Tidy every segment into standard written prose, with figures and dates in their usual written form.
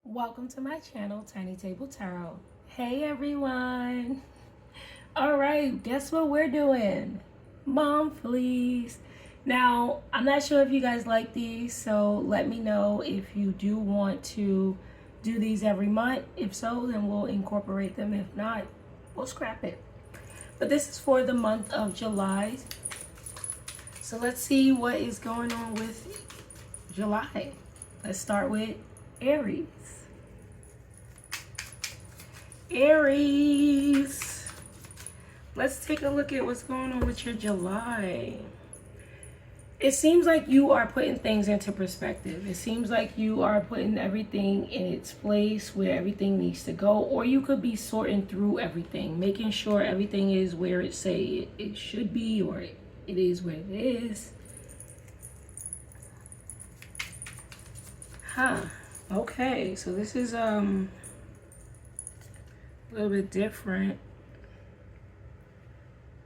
Welcome to my channel, Tiny Table Tarot. Hey everyone! Alright, guess what we're doing? Monthlies. Now, I'm not sure if you guys like these, so let me know if you do want to do these every month. If so, then we'll incorporate them. If not, we'll scrap it. But this is for the month of July. So let's see what is going on with July. Let's start with Aries. Aries, let's take a look at what's going on with your July. It seems like you are putting things into perspective. It seems like you are putting everything in its place where everything needs to go, or you could be sorting through everything, making sure everything is where it say it should be, or it is where it is. Okay, so this is a little bit different.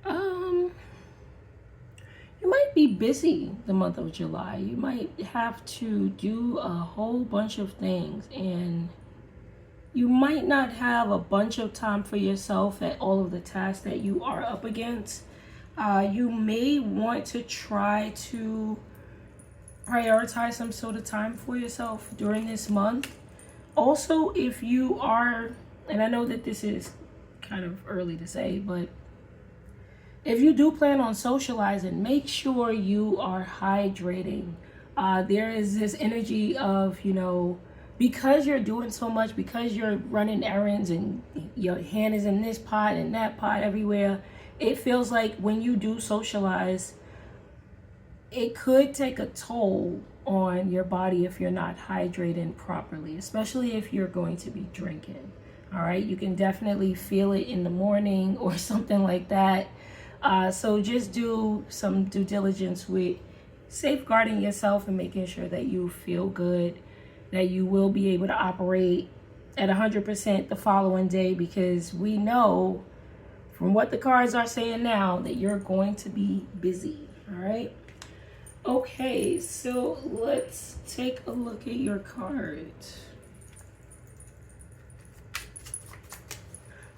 You might be busy the month of July. You might have to do a whole bunch of things, and you might not have a bunch of time for yourself at all of the tasks that you are up against. You may want to try to prioritize some sort of time for yourself during this month. Also, if you are, and I know that this is kind of early to say, but if you do plan on socializing, make sure you are hydrating. There is this energy of, because you're doing so much, because you're running errands and your hand is in this pot and that pot everywhere, it feels like when you do socialize, it could take a toll on your body if you're not hydrating properly, especially if you're going to be drinking. All right, you can definitely feel it in the morning or something like that. So just do some due diligence with safeguarding yourself and making sure that you feel good, that you will be able to operate at 100% the following day, because we know from what the cards are saying now that you're going to be busy. All right. Okay, so let's take a look at your cards.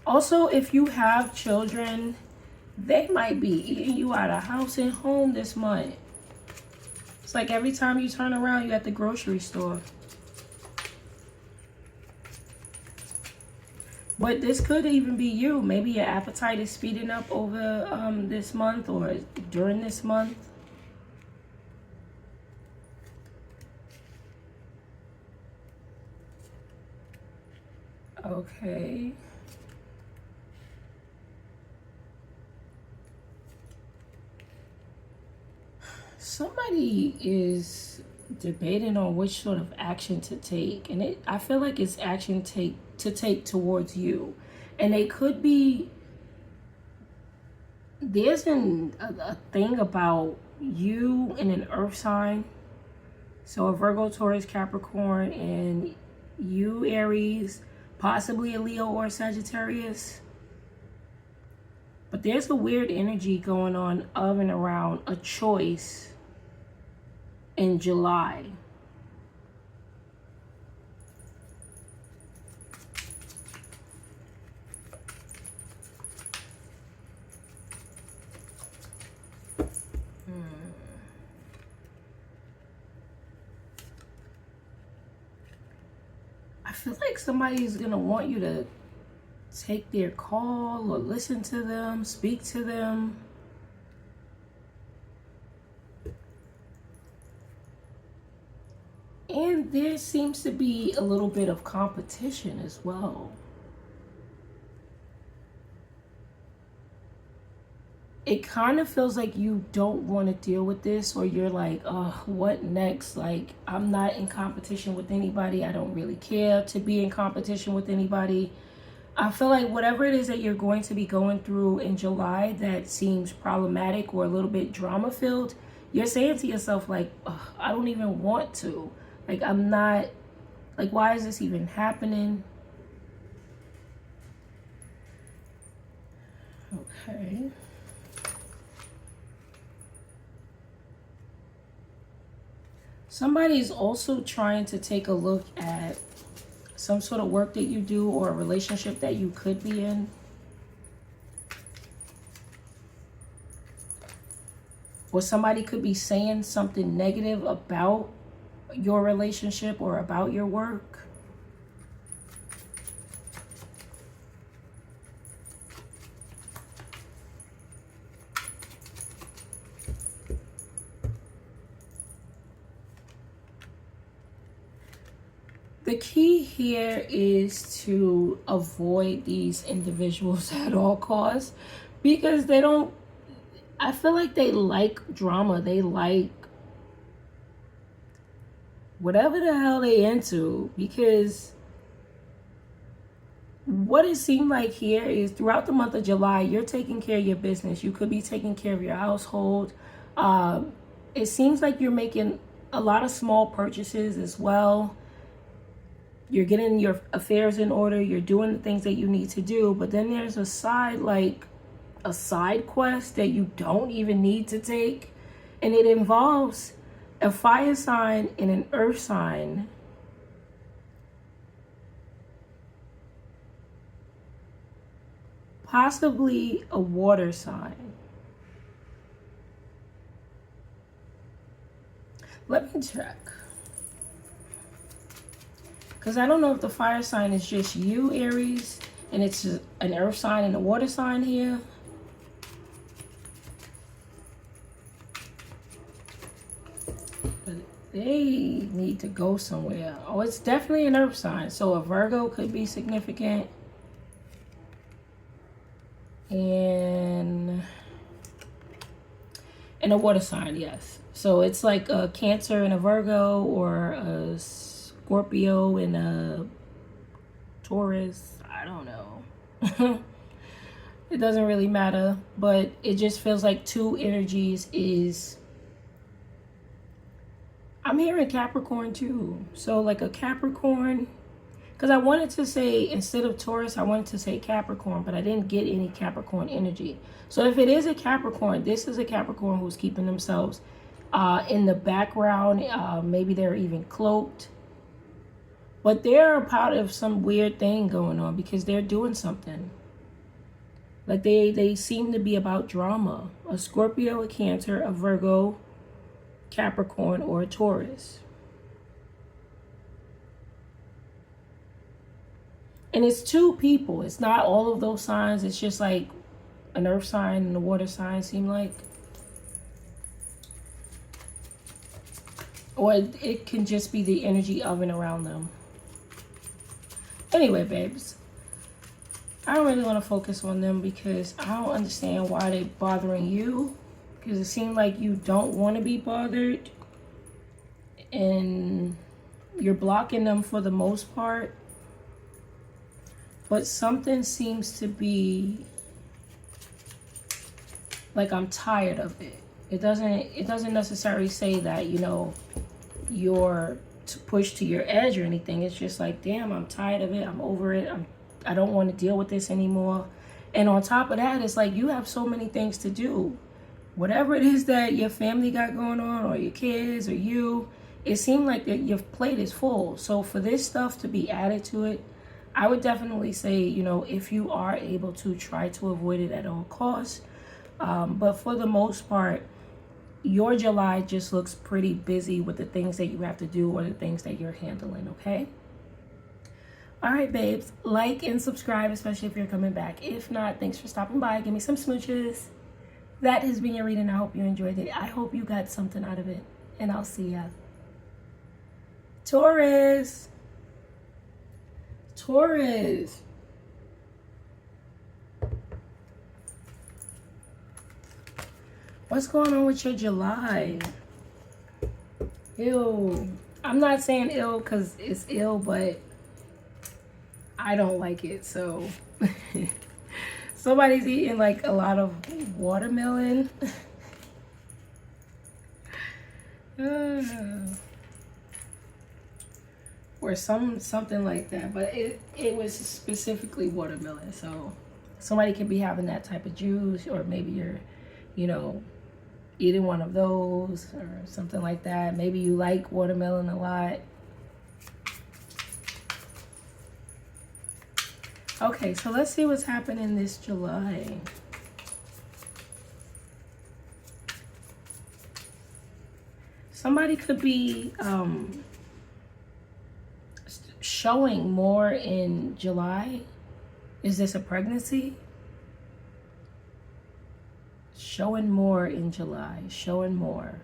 Also, if you have children, they might be eating you out of house and home this month. It's like every time you turn around, you're at the grocery store. But this could even be you. Maybe your appetite is speeding up over this month or during this month. Okay. Somebody is debating on which sort of action to take, and I feel like it's action to take towards you, and they could be. There's a thing about you in an earth sign, so a Virgo, Taurus, Capricorn, and you Aries, possibly a Leo or Sagittarius. But there's a weird energy going on of and around a choice in July. I feel like somebody's gonna want you to take their call or listen to them, speak to them. And there seems to be a little bit of competition as well. It kind of feels like you don't want to deal with this, or you're like, oh, what next? Like, I'm not in competition with anybody. I don't really care to be in competition with anybody. I feel like whatever it is that you're going to be going through in July that seems problematic or a little bit drama filled, you're saying to yourself, like, I don't even want to. Like, I'm not, like, why is this even happening? Okay. Somebody's also trying to take a look at some sort of work that you do or a relationship that you could be in. Or somebody could be saying something negative about your relationship or about your work. The key here is to avoid these individuals at all costs, because they don't, I feel like they like drama. They like whatever the hell they into, because what it seemed like here is throughout the month of July, you're taking care of your business. You could be taking care of your household. It seems like you're making a lot of small purchases as well. You're getting your affairs in order. You're doing the things that you need to do. But then there's a side, like a side quest that you don't even need to take. And it involves a fire sign and an earth sign. Possibly a water sign. Let me check. Because I don't know if the fire sign is just you, Aries, and it's an earth sign and a water sign here. But they need to go somewhere. Oh, it's definitely an earth sign. So a Virgo could be significant. And a water sign, yes. So it's like a Cancer and a Virgo, or a Scorpio and a Taurus. I don't know. It doesn't really matter, but it just feels like two energies is... I'm hearing Capricorn too. So like a Capricorn, because I wanted to say, instead of Taurus, I wanted to say Capricorn, but I didn't get any Capricorn energy. So if it is a Capricorn, this is a Capricorn who's keeping themselves in the background. Maybe they're even cloaked. But they're a part of some weird thing going on, because they're doing something. Like they seem to be about drama. A Scorpio, a Cancer, a Virgo, Capricorn, or a Taurus. And it's two people. It's not all of those signs. It's just like an earth sign and a water sign seem like. Or it can just be the energy of and around them. Anyway, babes, I don't really want to focus on them, because I don't understand why they're bothering you. Because it seems like you don't want to be bothered. And you're blocking them for the most part. But something seems to be like, I'm tired of it. It doesn't necessarily say that, you know, you're pushed to your edge or anything. It's just like, damn, I'm tired of it. I'm over it. I don't want to deal with this anymore. And on top of that, it's like you have so many things to do. Whatever it is that your family got going on, or your kids, or you, it seemed like that your plate is full. So for this stuff to be added to it, I would definitely say, you know, if you are able to, try to avoid it at all costs. But for the most part, your July just looks pretty busy with the things that you have to do, or the things that you're handling, okay? All right, babes, like and subscribe, especially if you're coming back. If not, thanks for stopping by. Give me some smooches. That has been your reading. I hope you enjoyed it. I hope you got something out of it. And I'll see ya. Taurus. Taurus. What's going on with your July? Ew. I'm not saying ill because it's ill, but I don't like it. So somebody's eating like a lot of watermelon. Or something like that. But it was specifically watermelon. So somebody could be having that type of juice, or maybe you're, you know, eating one of those or something like that. Maybe you like watermelon a lot. Okay, so let's see what's happening this July. Somebody could be showing more in July. Is this a pregnancy? Showing more in July, showing more.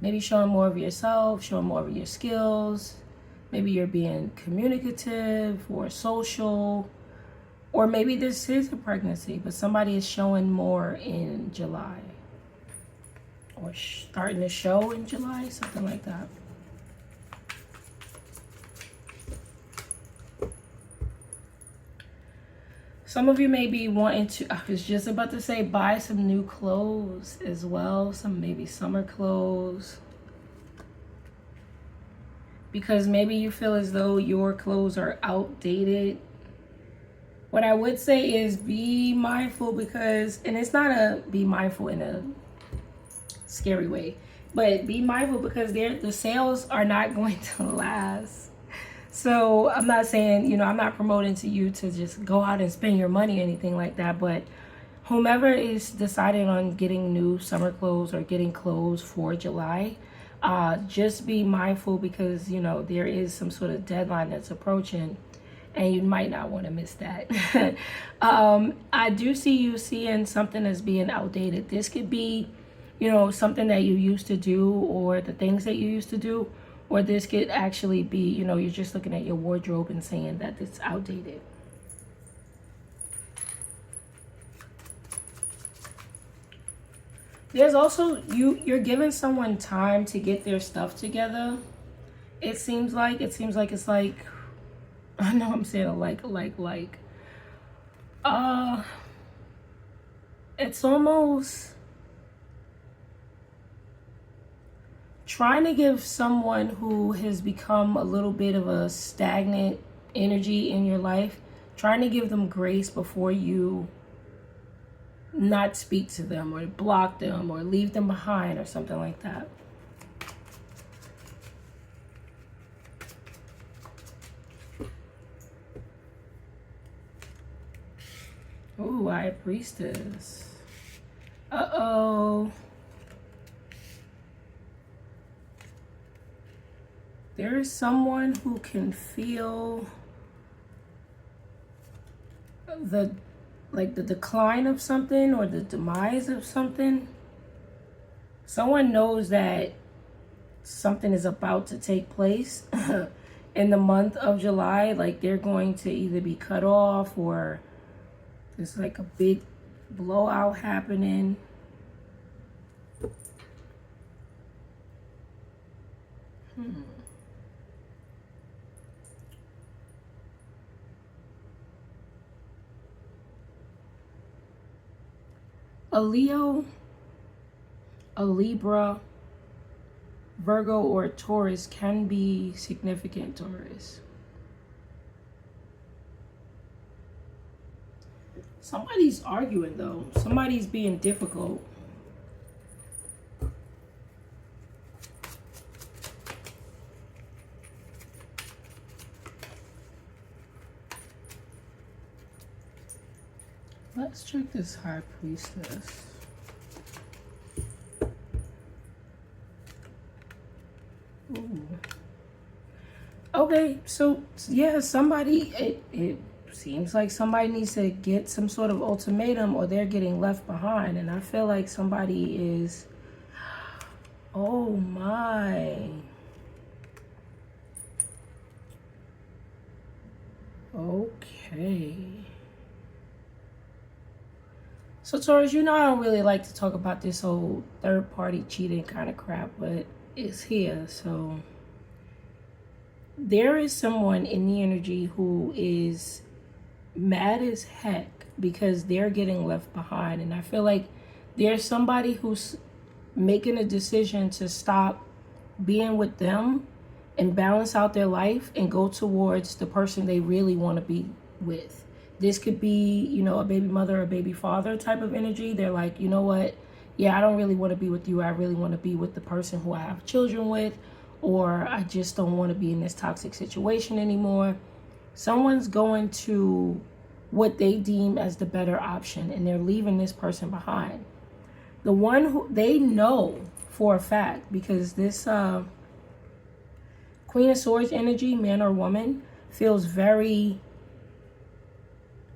Maybe showing more of yourself, showing more of your skills. Maybe you're being communicative or social. Or maybe this is a pregnancy, but somebody is showing more in July. Or starting to show in July, something like that. Some of you may be wanting to, I was just about to say, buy some new clothes as well. Some maybe summer clothes. Because maybe you feel as though your clothes are outdated. What I would say is be mindful because, and it's not a be mindful in a scary way, but be mindful because the sales are not going to last. So I'm not saying, I'm not promoting to you to just go out and spend your money or anything like that, but whomever is deciding on getting new summer clothes or getting clothes for July, just be mindful because, there is some sort of deadline that's approaching and you might not want to miss that. I do see you seeing something as being outdated. This could be, something that you used to do or the things that you used to do. Or this could actually be, you're just looking at your wardrobe and saying that it's outdated. There's also, you're giving someone time to get their stuff together. It seems like it's like, I know I'm saying it's almost trying to give someone who has become a little bit of a stagnant energy in your life, trying to give them grace before you not speak to them or block them or leave them behind or something like that. Ooh, High Priestess. Uh-oh. There is someone who can feel the decline of something or the demise of something. Someone knows that something is about to take place in the month of July. Like they're going to either be cut off or there's like a big blowout happening. A Leo, a Libra, Virgo, or a Taurus can be significant, Taurus. Somebody's arguing though. Somebody's being difficult. Let's check this High Priestess. Ooh. Okay, so yeah, somebody, it seems like somebody needs to get some sort of ultimatum or they're getting left behind. And I feel like somebody is, oh my. Okay. So Taurus, I don't really like to talk about this whole third party cheating kind of crap, but it's here. So there is someone in the energy who is mad as heck because they're getting left behind. And I feel like there's somebody who's making a decision to stop being with them and balance out their life and go towards the person they really want to be with. This could be, a baby mother or baby father type of energy. They're like, you know what? Yeah, I don't really want to be with you. I really want to be with the person who I have children with, or I just don't want to be in this toxic situation anymore. Someone's going to what they deem as the better option, and they're leaving this person behind. The one who they know for a fact, because this Queen of Swords energy, man or woman, feels very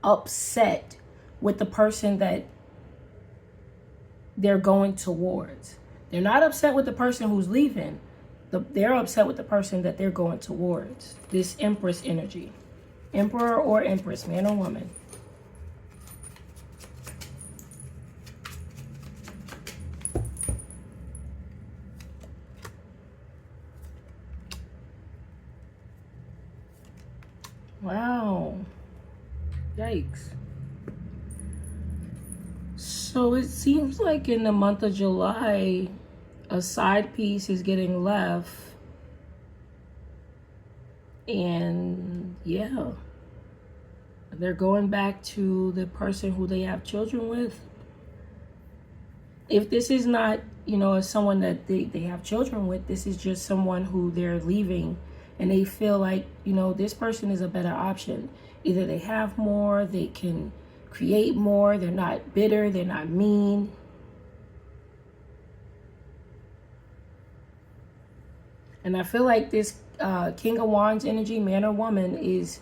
upset with the person that they're going towards. They're not upset with the person who's leaving. They're upset with the person that they're going towards. This Empress energy. Emperor or Empress, man or woman. Wow. Yikes. So it seems like in the month of July, a side piece is getting left. And yeah, they're going back to the person who they have children with. If this is not, you know, someone that they have children with, this is just someone who they're leaving and they feel like, you know, this person is a better option. Either they have more, they can create more, they're not bitter, they're not mean. And I feel like this King of Wands energy, man or woman, is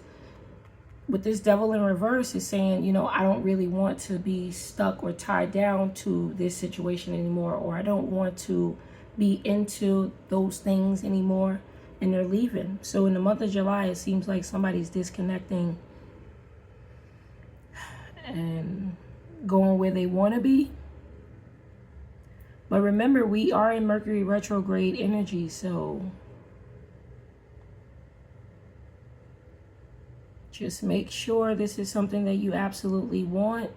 with this Devil in reverse is saying, you know, I don't really want to be stuck or tied down to this situation anymore, or I don't want to be into those things anymore, and they're leaving. So in the month of July, it seems like somebody's disconnecting and going where they want to be. But remember, we are in Mercury retrograde energy, so just make sure this is something that you absolutely want.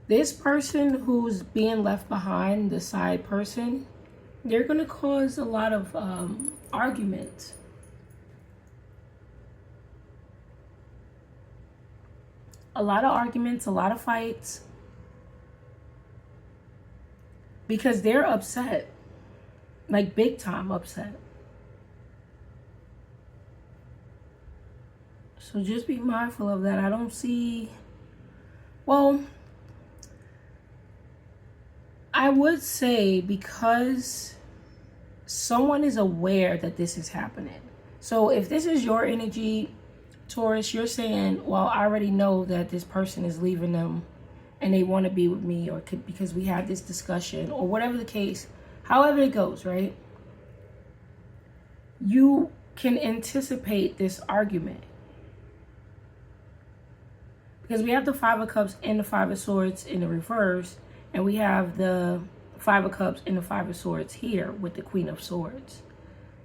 This person who's being left behind, the side person, they're going to cause a lot of arguments. A lot of arguments, a lot of fights. Because they're upset. Like big time upset. So just be mindful of that. I don't see... Well, I would say because someone is aware that this is happening. So if this is your energy, Taurus, you're saying, well, I already know that this person is leaving them and they want to be with me, or because we had this discussion, or whatever the case, however it goes, right? You can anticipate this argument. Because we have the Five of Cups and the Five of Swords in the reverse, and we have the Five of Cups and the Five of Swords here with the Queen of Swords.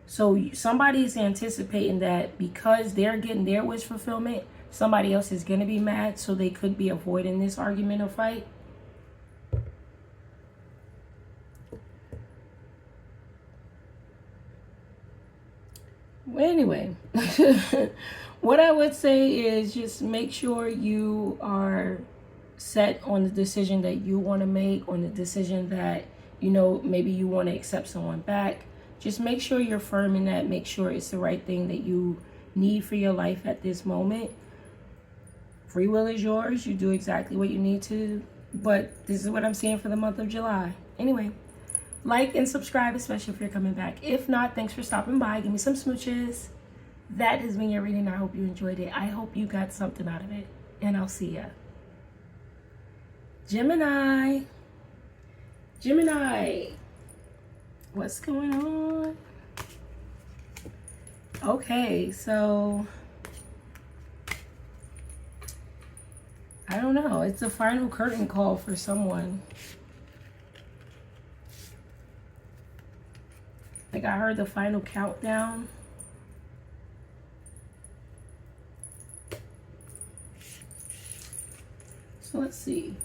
So somebody's anticipating that because they're getting their wish fulfillment, somebody else is going to be mad, so they could be avoiding this argument or fight. Well, anyway, what I would say is just make sure you are set on the decision that you want to make, on the decision that, you know, maybe you want to accept someone back. Just make sure you're firm in that. Make sure it's the right thing that you need for your life at this moment. Free will is yours. You do exactly what you need to. But this is what I'm seeing for the month of July. Anyway, like and subscribe, especially if you're coming back. If not, thanks for stopping by. Give me some smooches. That has been your reading. I hope you enjoyed it. I hope you got something out of it. And I'll see ya. Gemini. Gemini. What's going on? Okay, so I don't know. It's a final curtain call for someone. Like I heard the final countdown. So let's see.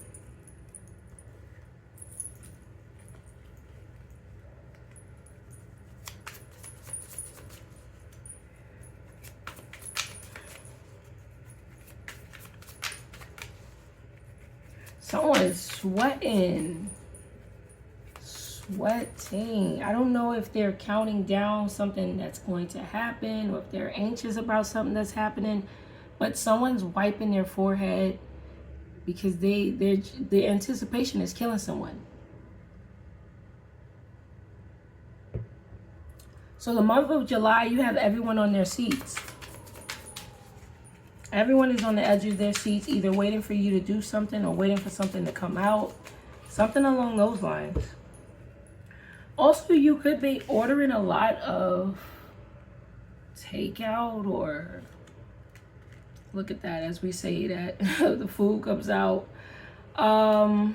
Someone is sweating. Sweating. I don't know if they're counting down something that's going to happen or if they're anxious about something that's happening, but someone's wiping their forehead because their anticipation is killing someone. So the month of July, you have everyone on their seats. Everyone is on the edge of their seats, either waiting for you to do something or waiting for something to come out. Something along those lines. Also, you could be ordering a lot of takeout, or look at that, as we say that the food comes out. I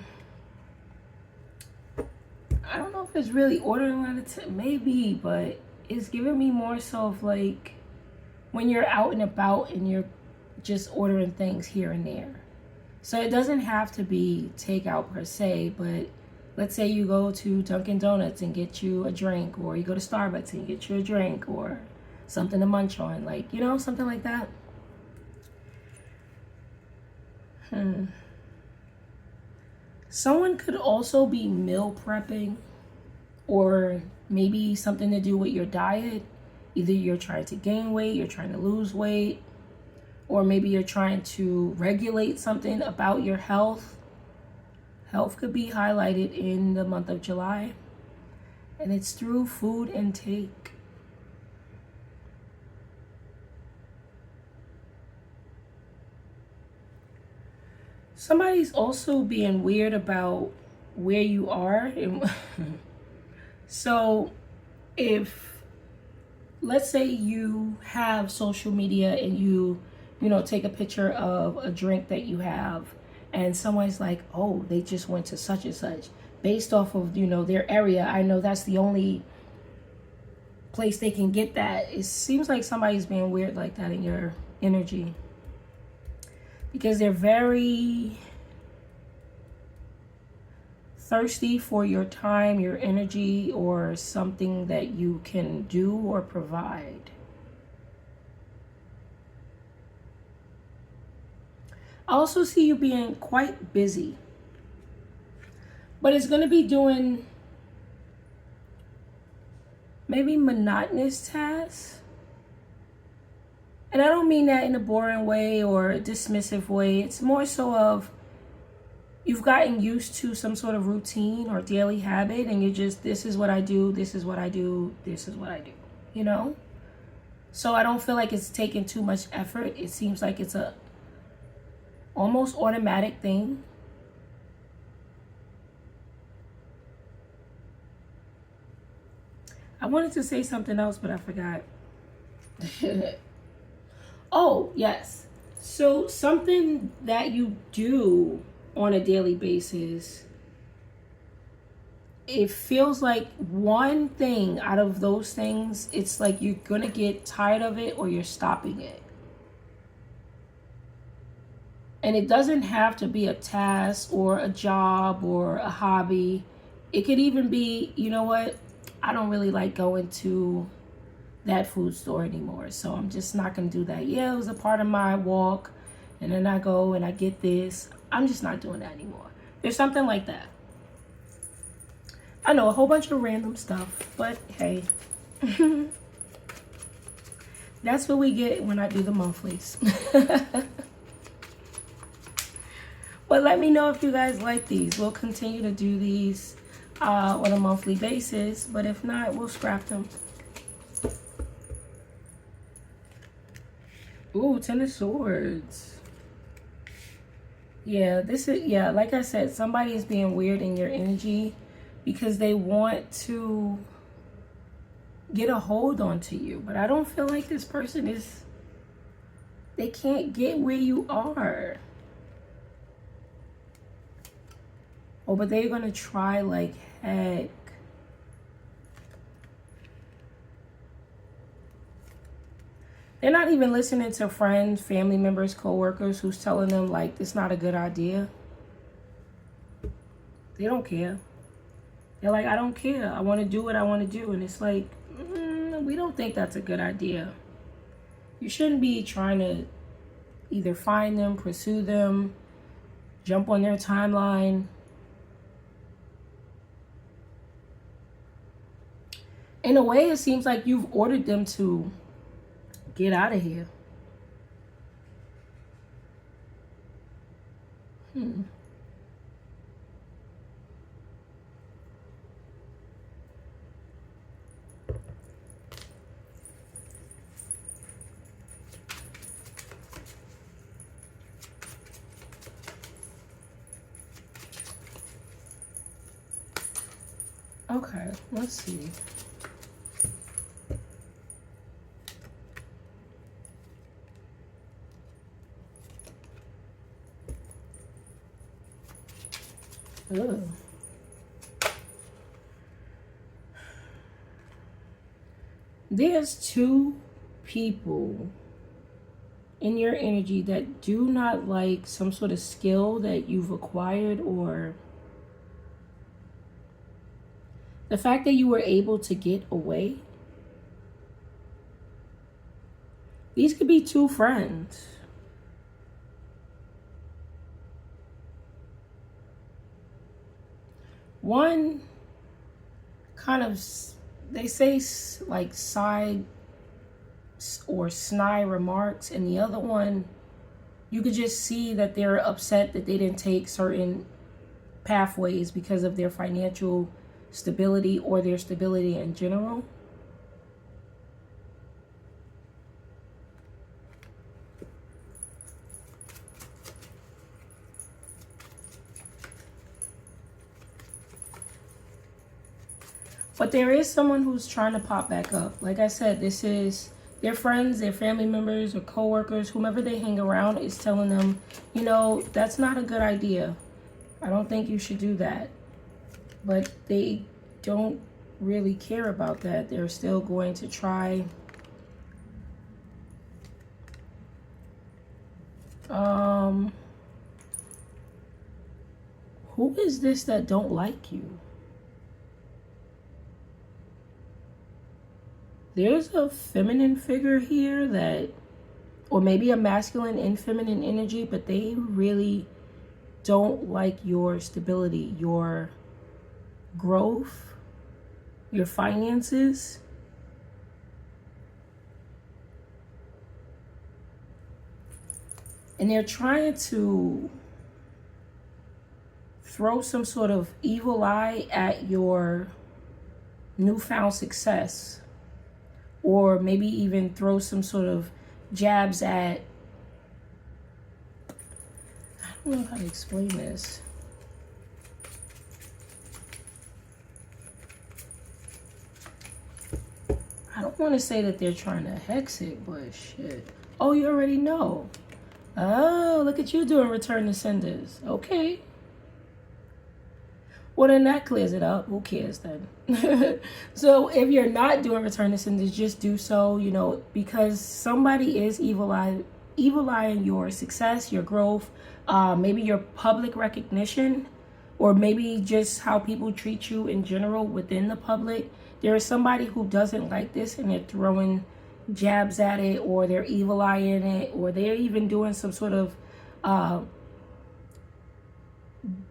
don't know if it's really ordering a lot of maybe, but it's giving me more so of like when you're out and about and you're just ordering things here and there. So it doesn't have to be takeout per se, but let's say you go to Dunkin' Donuts and get you a drink, or you go to Starbucks and get you a drink or something to munch on, like, you know, something like that. Someone could also be meal prepping, or maybe something to do with your diet. Either you're trying to gain weight, you're trying to lose weight, or maybe you're trying to regulate something about your health. Health could be highlighted in the month of July, and it's through food intake. Somebody's also being weird about where you are. So if, let's say you have social media and you know, take a picture of a drink that you have, and someone's like, oh, they just went to such and such. Based off of, you know, their area, I know that's the only place they can get that. It seems like somebody's being weird like that in your energy. Because they're very thirsty for your time, your energy, or something that you can do or provide. I also see you being quite busy, but it's going to be doing maybe monotonous tasks. And I don't mean that in a boring way or a dismissive way. It's more so of you've gotten used to some sort of routine or daily habit, and you just, this is what I do, this is what I do, this is what I do, you know? So I don't feel like it's taking too much effort. It seems like it's a almost automatic thing. I wanted to say something else, but I forgot. Oh, yes. So something that you do on a daily basis, it feels like one thing out of those things, it's like you're going to get tired of it or you're stopping it. And it doesn't have to be a task or a job or a hobby. It could even be, you know what, I don't really like going to that food store anymore, so I'm just not going to do that. Yeah, it was a part of my walk, and then I go and I get this. I'm just not doing that anymore. There's something like that. I know, a whole bunch of random stuff, but hey. That's what we get when I do the monthlies. But let me know if you guys like these. We'll continue to do these on a monthly basis. But if not, we'll scrap them. Ooh, Ten of Swords. Yeah, this is, yeah, like I said, somebody is being weird in your energy because they want to get a hold onto you. But I don't feel like this person is, they can't get where you are. Oh, but they're going to try like heck. They're not even listening to friends, family members, co-workers who's telling them like it's not a good idea. They don't care. They're like, I don't care. I want to do what I want to do. And it's like, we don't think that's a good idea. You shouldn't be trying to either find them, pursue them, jump on their timeline. in a way, it seems like you've ordered them to get out of here. Okay, let's see. Ugh. There's two people in your energy that do not like some sort of skill that you've acquired, or the fact that you were able to get away. These could be two friends. One kind of, they say like side or snide remarks, and the other one, you could just see that they're upset that they didn't take certain pathways because of their financial stability or their stability in general. But there is someone who's trying to pop back up. Like I said, this is their friends, their family members, or coworkers, whomever they hang around is telling them, you know, that's not a good idea. I don't think you should do that. But they don't really care about that. They're still going to try. Who is this that don't like you? There's a feminine figure here that, or maybe a masculine and feminine energy, but they really don't like your stability, your growth, your finances. And they're trying to throw some sort of evil eye at your newfound success. Or maybe even throw some sort of jabs at, I don't know how to explain this. I don't want to say that they're trying to hex it, but shit. Oh, you already know. Oh, look at you doing return to senders. Okay. Well, then that clears it up. Who cares then? So if you're not doing return to senders, just do so, you know, because somebody is evil eyeing your success, your growth, maybe your public recognition, or maybe just how people treat you in general within the public. There is somebody who doesn't like this, and they're throwing jabs at it, or they're evil eyeing it, or they're even doing some sort of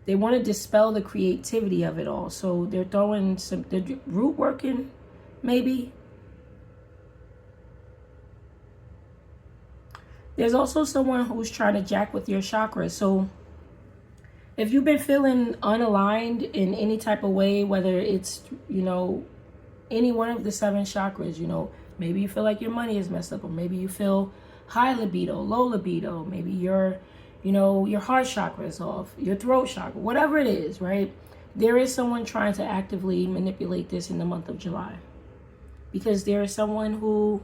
they want to dispel the creativity of it all. So they're throwing some, they're root working, maybe. There's also someone who's trying to jack with your chakras. So if you've been feeling unaligned in any type of way, whether it's, you know, any one of the 7 chakras, you know, maybe you feel like your money is messed up, or maybe you feel high libido, low libido, maybe you're, you know, your heart chakra is off, your throat chakra, whatever it is, right? There is someone trying to actively manipulate this in the month of July. Because there is someone who,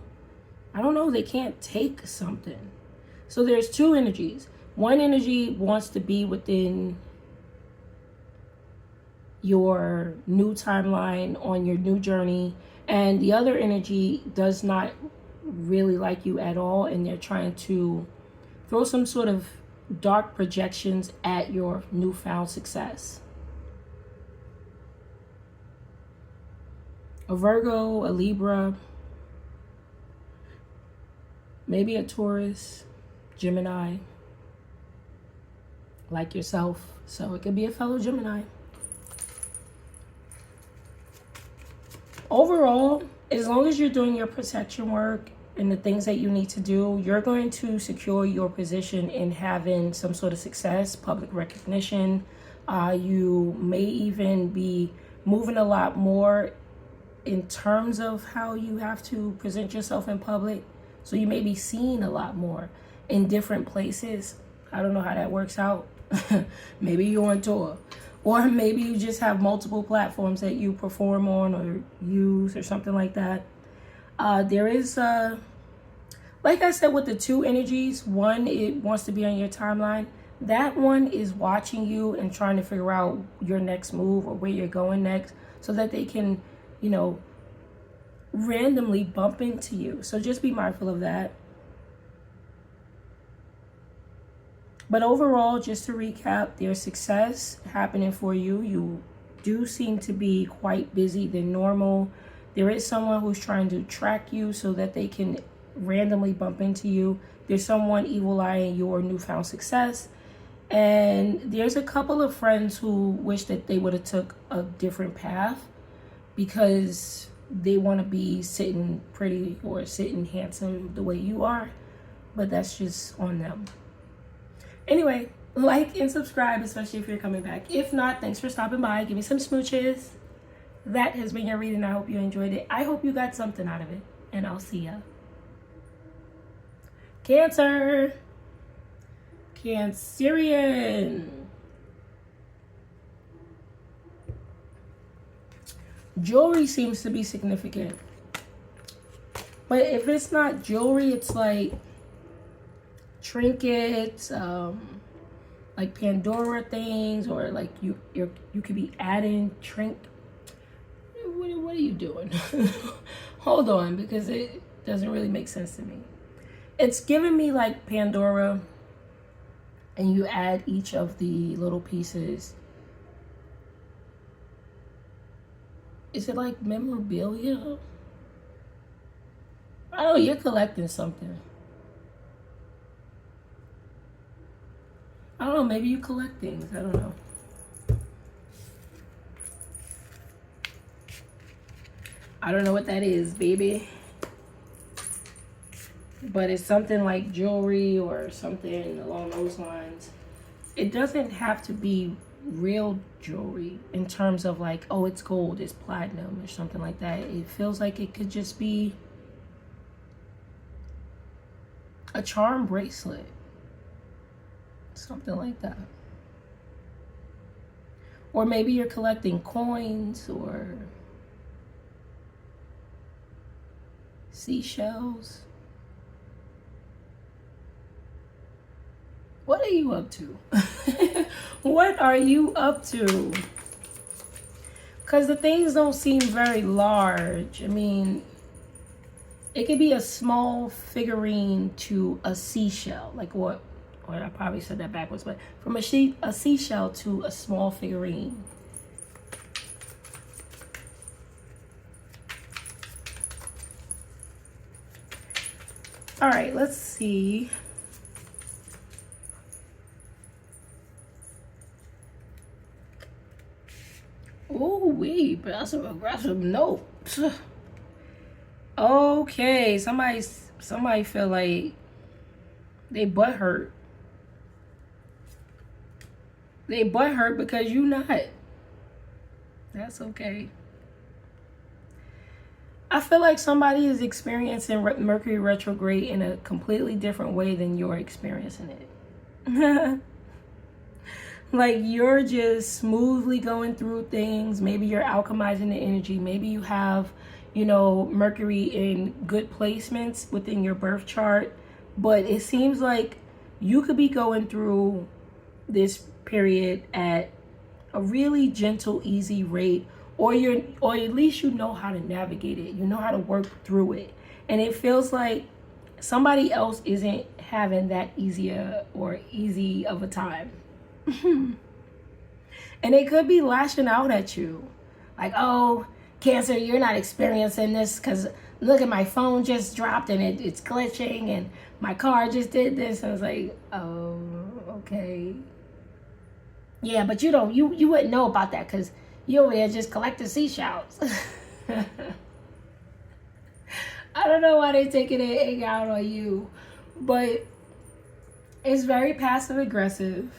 I don't know, they can't take something. So there's two energies. One energy wants to be within your new timeline, on your new journey, and the other energy does not really like you at all, and they're trying to throw some sort of dark projections at your newfound success. A Virgo, a Libra, maybe a Taurus, Gemini, like yourself. So it could be a fellow Gemini. Overall, as long as you're doing your protection work and the things that you need to do, you're going to secure your position in having some sort of success, public recognition. You may even be moving a lot more in terms of how you have to present yourself in public. So you may be seen a lot more in different places. I don't know how that works out. Maybe you're on tour. Or maybe you just have multiple platforms that you perform on or use or something like that. There is, like I said, with the two energies, one, it wants to be on your timeline. That one is watching you and trying to figure out your next move or where you're going next so that they can, you know, randomly bump into you. So just be mindful of that. But overall, just to recap, there's success happening for you. You do seem to be quite busy than normal. There is someone who's trying to track you so that they can randomly bump into you. There's someone evil eyeing your newfound success. And there's a couple of friends who wish that they would have took a different path because they want to be sitting pretty or sitting handsome the way you are. But that's just on them. Anyway, like and subscribe, especially if you're coming back. If not, thanks for stopping by. Give me some smooches. That has been your reading. I hope you enjoyed it. I hope you got something out of it. And I'll see ya. Cancer. Cancerian. Jewelry seems to be significant. But if it's not jewelry, it's like trinkets, like Pandora things, or like you could be adding what are you doing? Hold on, because it doesn't really make sense to me. It's giving me like Pandora, and you add each of the little pieces. Is it like memorabilia? Oh, you're collecting something. I don't know, maybe you collect things. I don't know. I don't know what that is, baby. But it's something like jewelry or something along those lines. It doesn't have to be real jewelry in terms of like, oh, it's gold, it's platinum or something like that. It feels like it could just be a charm bracelet. Something like that. Or maybe you're collecting coins or seashells. What are you up to? What are you up to? Because the things don't seem very large. I mean, it could be a small figurine to a seashell. Like what? Or I probably said that backwards, but from a seashell to a small figurine. All right, let's see. Oh, wait, passive aggressive notes. Okay, somebody feel like they butt hurt. They butt hurt because you not. That's okay. I feel like somebody is experiencing Mercury retrograde in a completely different way than you're experiencing it. Like you're just smoothly going through things. Maybe you're alchemizing the energy. Maybe you have, you know, Mercury in good placements within your birth chart. But it seems like you could be going through this period at a really gentle, easy rate, or at least you know how to navigate it. You know how to work through it. And it feels like somebody else isn't having that easy of a time. And they could be lashing out at you. Like, oh, Cancer, you're not experiencing this because look at my phone just dropped and it's glitching and my car just did this. I was like, oh, okay. Yeah, but you wouldn't know about that because you over there just collecting seashells. I don't know why they're taking it egg out on you, but it's very passive aggressive.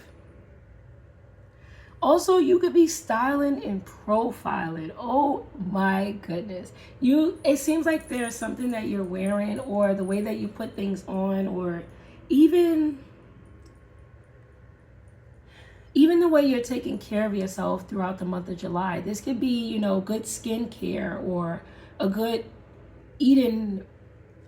Also, you could be styling and profiling. Oh my goodness. It seems like there's something that you're wearing, or the way that you put things on, or even the way you're taking care of yourself throughout the month of July. This could be, good skincare, or a good eating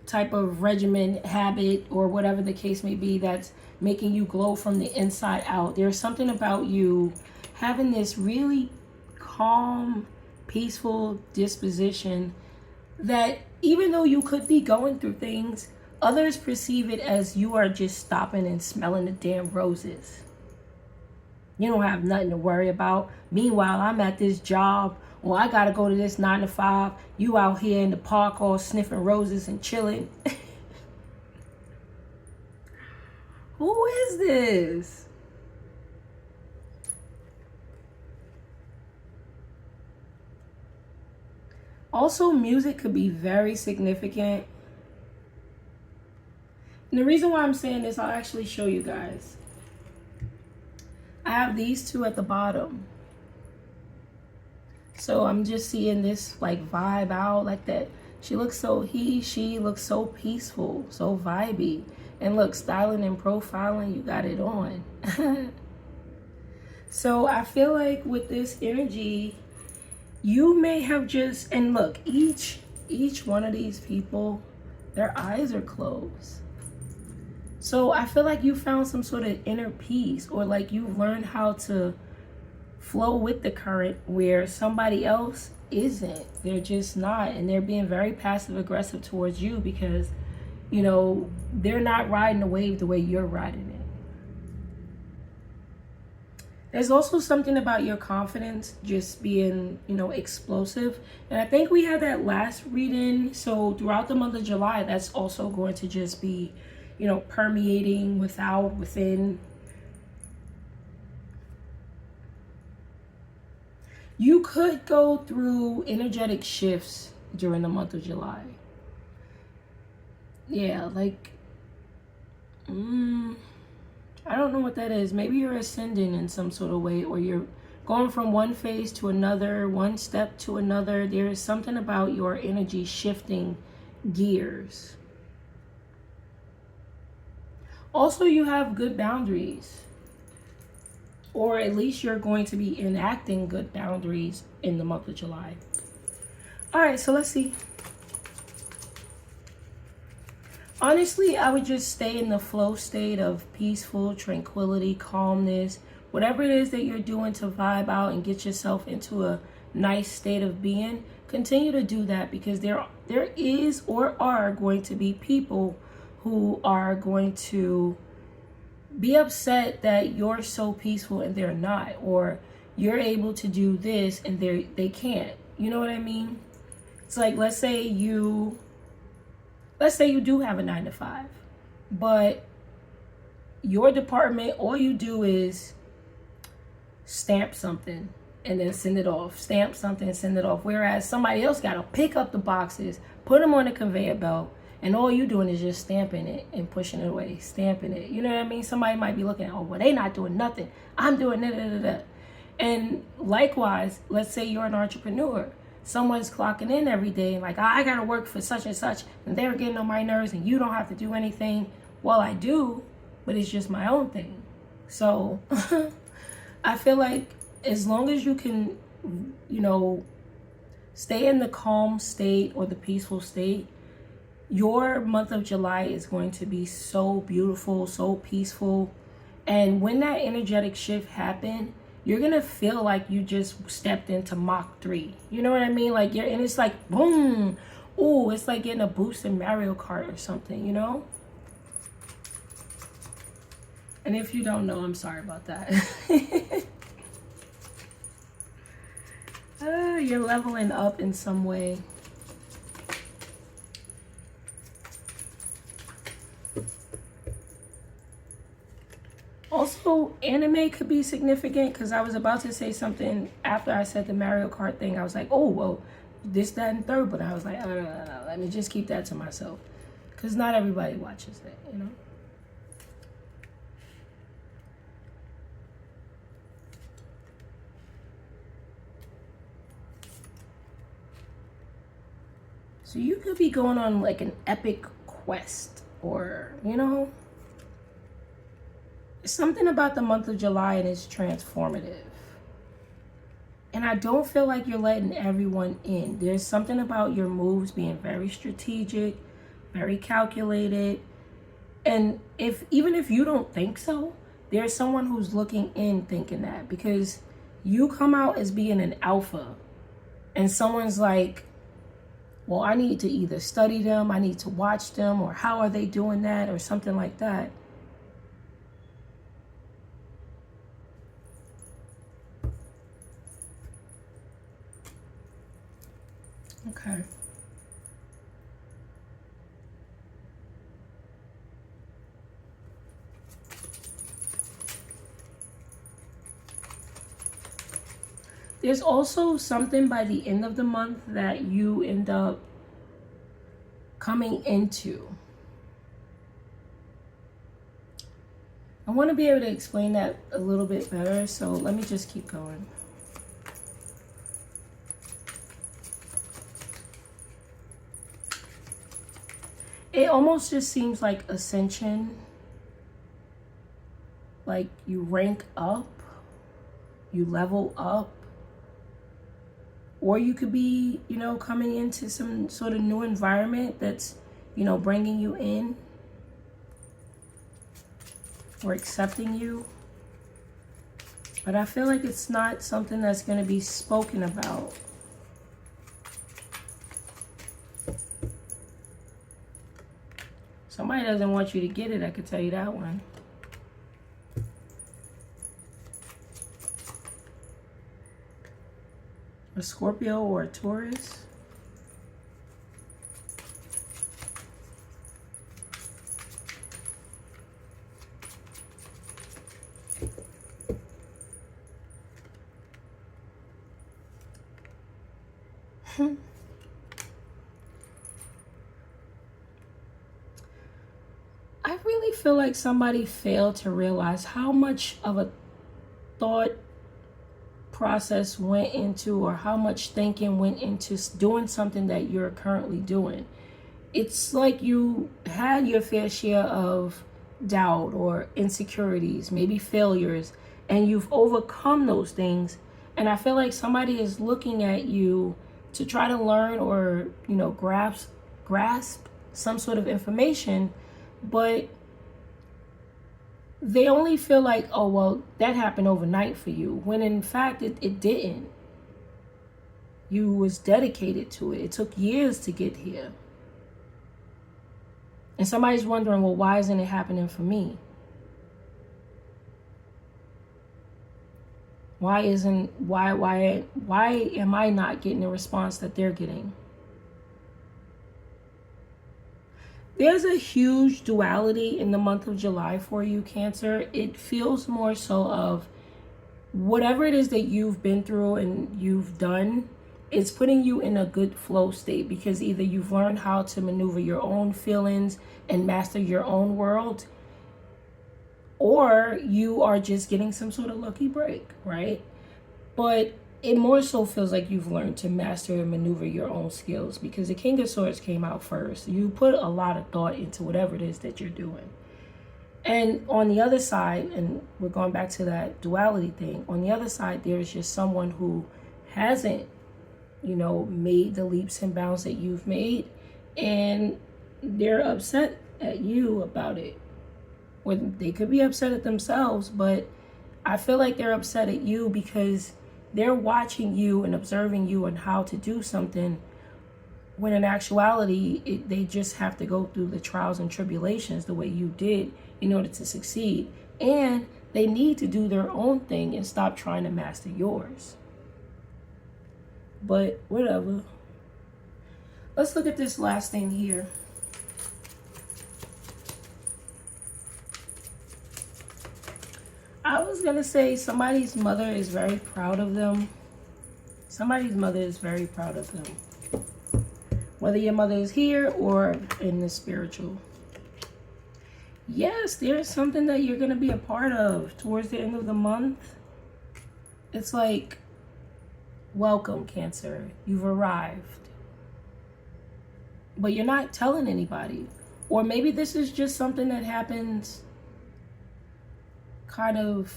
type of regimen, habit, or whatever the case may be, that's making you glow from the inside out. There's something about you having this really calm, peaceful disposition that, even though you could be going through things, others perceive it as you are just stopping and smelling the damn roses. You don't have nothing to worry about. Meanwhile, I'm at this job, or I gotta go to this 9 to 5. You out here in the park all sniffing roses and chilling. Who is this? Also, music could be very significant. And the reason why I'm saying this, I'll actually show you guys. I have these two at the bottom. So I'm just seeing this like vibe out like that. She looks so, she looks so peaceful, so vibey. And look, styling and profiling, you got it on. So I feel like with this energy, you may have just, and look, each one of these people, their eyes are closed. So I feel like you found some sort of inner peace, or like you've learned how to flow with the current where somebody else isn't. They're just not, and they're being very passive aggressive towards you because, they're not riding the wave the way you're riding it. There's also something about your confidence just being, explosive. And I think we had that last reading. So throughout the month of July, that's also going to just be, permeating within. You could go through energetic shifts during the month of July. Yeah, like, I don't know what that is. Maybe you're ascending in some sort of way, or you're going from one phase to another, one step to another. There is something about your energy shifting gears. Also, you have good boundaries, or at least you're going to be enacting good boundaries in the month of July. All right, so let's see. Honestly, I would just stay in the flow state of peaceful tranquility, calmness, whatever it is that you're doing to vibe out and get yourself into a nice state of being. Continue to do that, because there is or are going to be people who are going to be upset that you're so peaceful and they're not, or you're able to do this and they can't. You know what I mean? It's like, let's say you do have a 9 to 5, but your department, all you do is stamp something and then send it off. Stamp something and send it off. Whereas somebody else got to pick up the boxes, put them on a conveyor belt, and all you doing is just stamping it and pushing it away, stamping it. You know what I mean? Somebody might be looking at, oh, well, they not doing nothing. I'm doing da. And likewise, let's say you're an entrepreneur. Someone's clocking in every day, like, I got to work for such and such, and they're getting on my nerves, and you don't have to do anything. Well, I do, but it's just my own thing. So I feel like as long as you can, stay in the calm state or the peaceful state, your month of July is going to be so beautiful, so peaceful. And when that energetic shift happens, you're going to feel like you just stepped into Mach 3. You know what I mean? Like, and it's like, boom. Ooh, it's like getting a boost in Mario Kart or something, And if you don't know, I'm sorry about that. You're leveling up in some way. Also, anime could be significant, because I was about to say something after I said the Mario Kart thing. I was like, oh, well, this, that, and third. But I was like, let Let me just keep that to myself, because not everybody watches that, you know. So you could be going on like an epic quest, or, you know, something about the month of July, and it's transformative. And I don't feel like you're letting everyone in. There's something about your moves being very strategic, very calculated. And even if you don't think so, there's someone who's looking in thinking that, because you come out as being an alpha and someone's like, well, I need to either study them, I need to watch them, or how are they doing that, or something like that. Okay. There's also something by the end of the month that you end up coming into. I want to be able to explain that a little bit better, so let me just keep going. It almost just seems like ascension, like you rank up, you level up. Or you could be, you know, coming into some sort of new environment that's, you know, bringing you in or accepting you. But I feel like it's not something that's going to be spoken about. Somebody doesn't want you to get it, I could tell you that one. A Scorpio or a Taurus. I really feel like somebody failed to realize how much of a thought process went into, or how much thinking went into doing something that you're currently doing. It's like you had your fair share of doubt or insecurities, maybe failures, and you've overcome those things. And I feel like somebody is looking at you to try to learn or, you know, grasp some sort of information, but they only feel like, oh, well, that happened overnight for you, when in fact it didn't. You was dedicated to it. It took years to get here. And somebody's wondering, well, why isn't it happening for me? Why am I not getting the response that they're getting? There's a huge duality in the month of July for you, Cancer. It feels more so of whatever it is that you've been through and you've done, it's putting you in a good flow state, because either you've learned how to maneuver your own feelings and master your own world, or you are just getting some sort of lucky break, right? But it more so feels like you've learned to master and maneuver your own skills, because the King of Swords came out first. You put a lot of thought into whatever it is that you're doing. And on the other side, and we're going back to that duality thing, on the other side, there's just someone who hasn't, you know, made the leaps and bounds that you've made, and they're upset at you about it. Or they could be upset at themselves, but I feel like they're upset at you because they're watching you and observing you and how to do something, when in actuality, they just have to go through the trials and tribulations the way you did in order to succeed. And they need to do their own thing and stop trying to master yours. But whatever. Let's look at this last thing here. I was going to say somebody's mother is very proud of them. Somebody's mother is very proud of them. whether your mother is here or in the spiritual. Yes, there's something that you're going to be a part of towards the end of the month. It's like, welcome, Cancer. You've arrived. But you're not telling anybody. Or maybe this is just something that happens kind of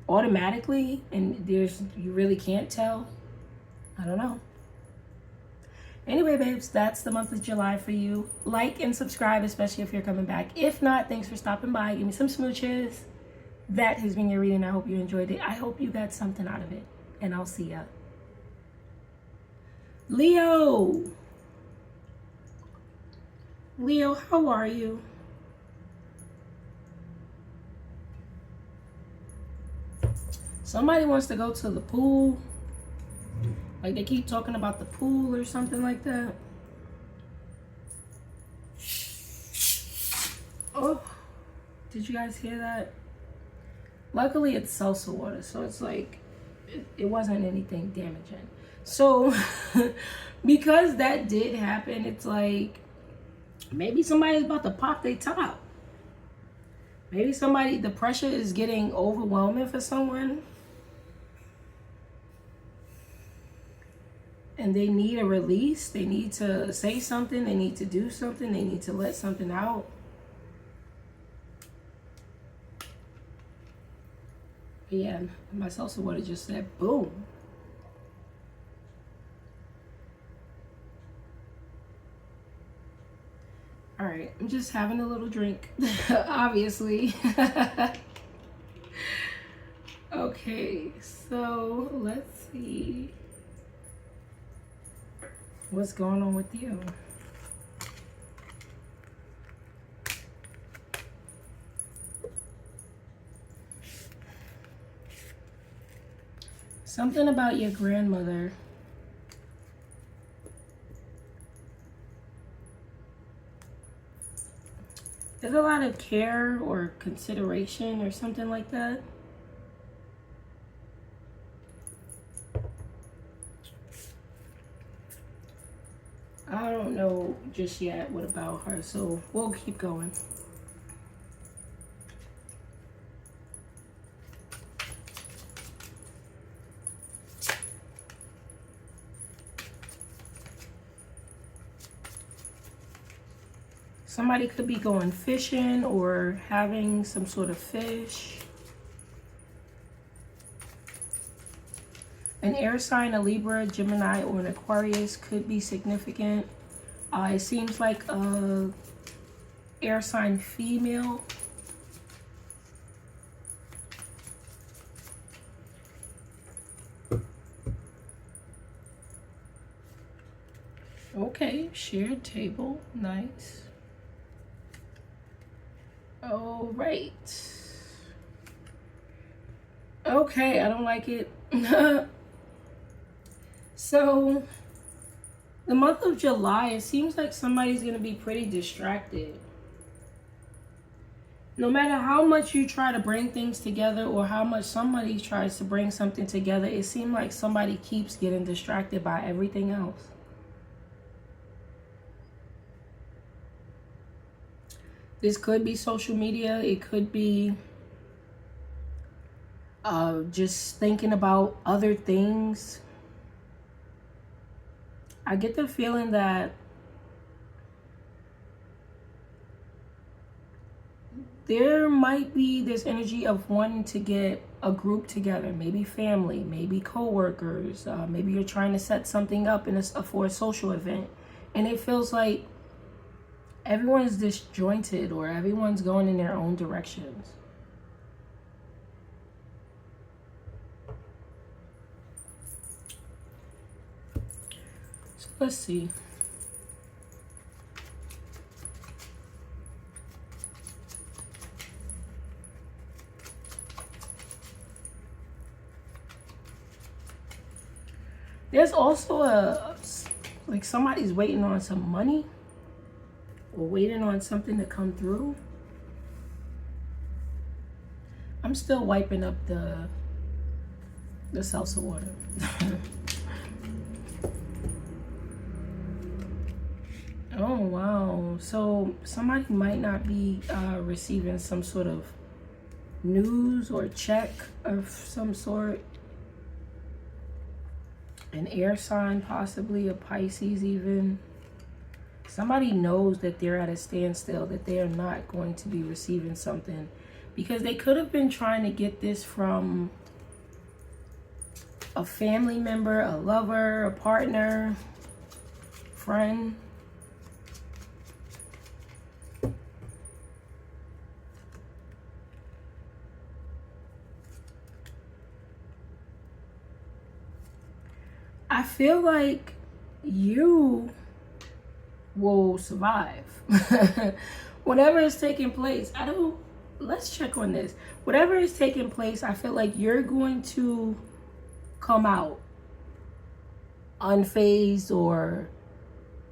automatically and you really can't tell. I don't know. Anyway, babes, that's the month of July for you. Like and subscribe, especially if you're coming back. If not, thanks for stopping by. Give me some smooches. That has been your reading. I hope you enjoyed it. I hope you got something out of it. And I'll see ya. Leo. Leo, how are you? Somebody wants to go to the pool. Like they keep talking about the pool or something like that. Oh, did you guys hear that? Luckily it's salsa water, so it's like, it wasn't anything damaging. So, because that did happen, it's like, maybe somebody's about to pop their top. Maybe the pressure is getting overwhelming for someone. And they need a release. They need to say something. They need to do something. They need to let something out. But yeah, my salsa water just said boom. All right, I'm just having a little drink, obviously. Okay, so let's see. What's going on with you? Something about your grandmother. There's a lot of care or consideration or something like that. I don't know just yet what about her, so we'll keep going. Somebody could be going fishing or having some sort of fish. An air sign, a Libra, Gemini, or an Aquarius could be significant. It seems like a air sign female. Okay, shared table, nice. All right. Okay, I don't like it. So, the month of July, it seems like somebody's going to be pretty distracted. No matter how much you try to bring things together or how much somebody tries to bring something together, it seems like somebody keeps getting distracted by everything else. This could be social media. It could be just thinking about other things. I get the feeling that there might be this energy of wanting to get a group together, maybe family, maybe co-workers, maybe you're trying to set something up for a social event, and it feels like everyone's disjointed or everyone's going in their own directions. So let's see. There's also like somebody's waiting on some money or waiting on something to come through. I'm still wiping up the salsa water. Oh, wow. So somebody might not be receiving some sort of news or check of some sort. An air sign, possibly a Pisces even. Somebody knows that they're at a standstill, that they are not going to be receiving something, because they could have been trying to get this from a family member, a lover, a partner, friend. I feel like you will survive. Whatever is taking place, let's check on this. Whatever is taking place, I feel like you're going to come out unfazed or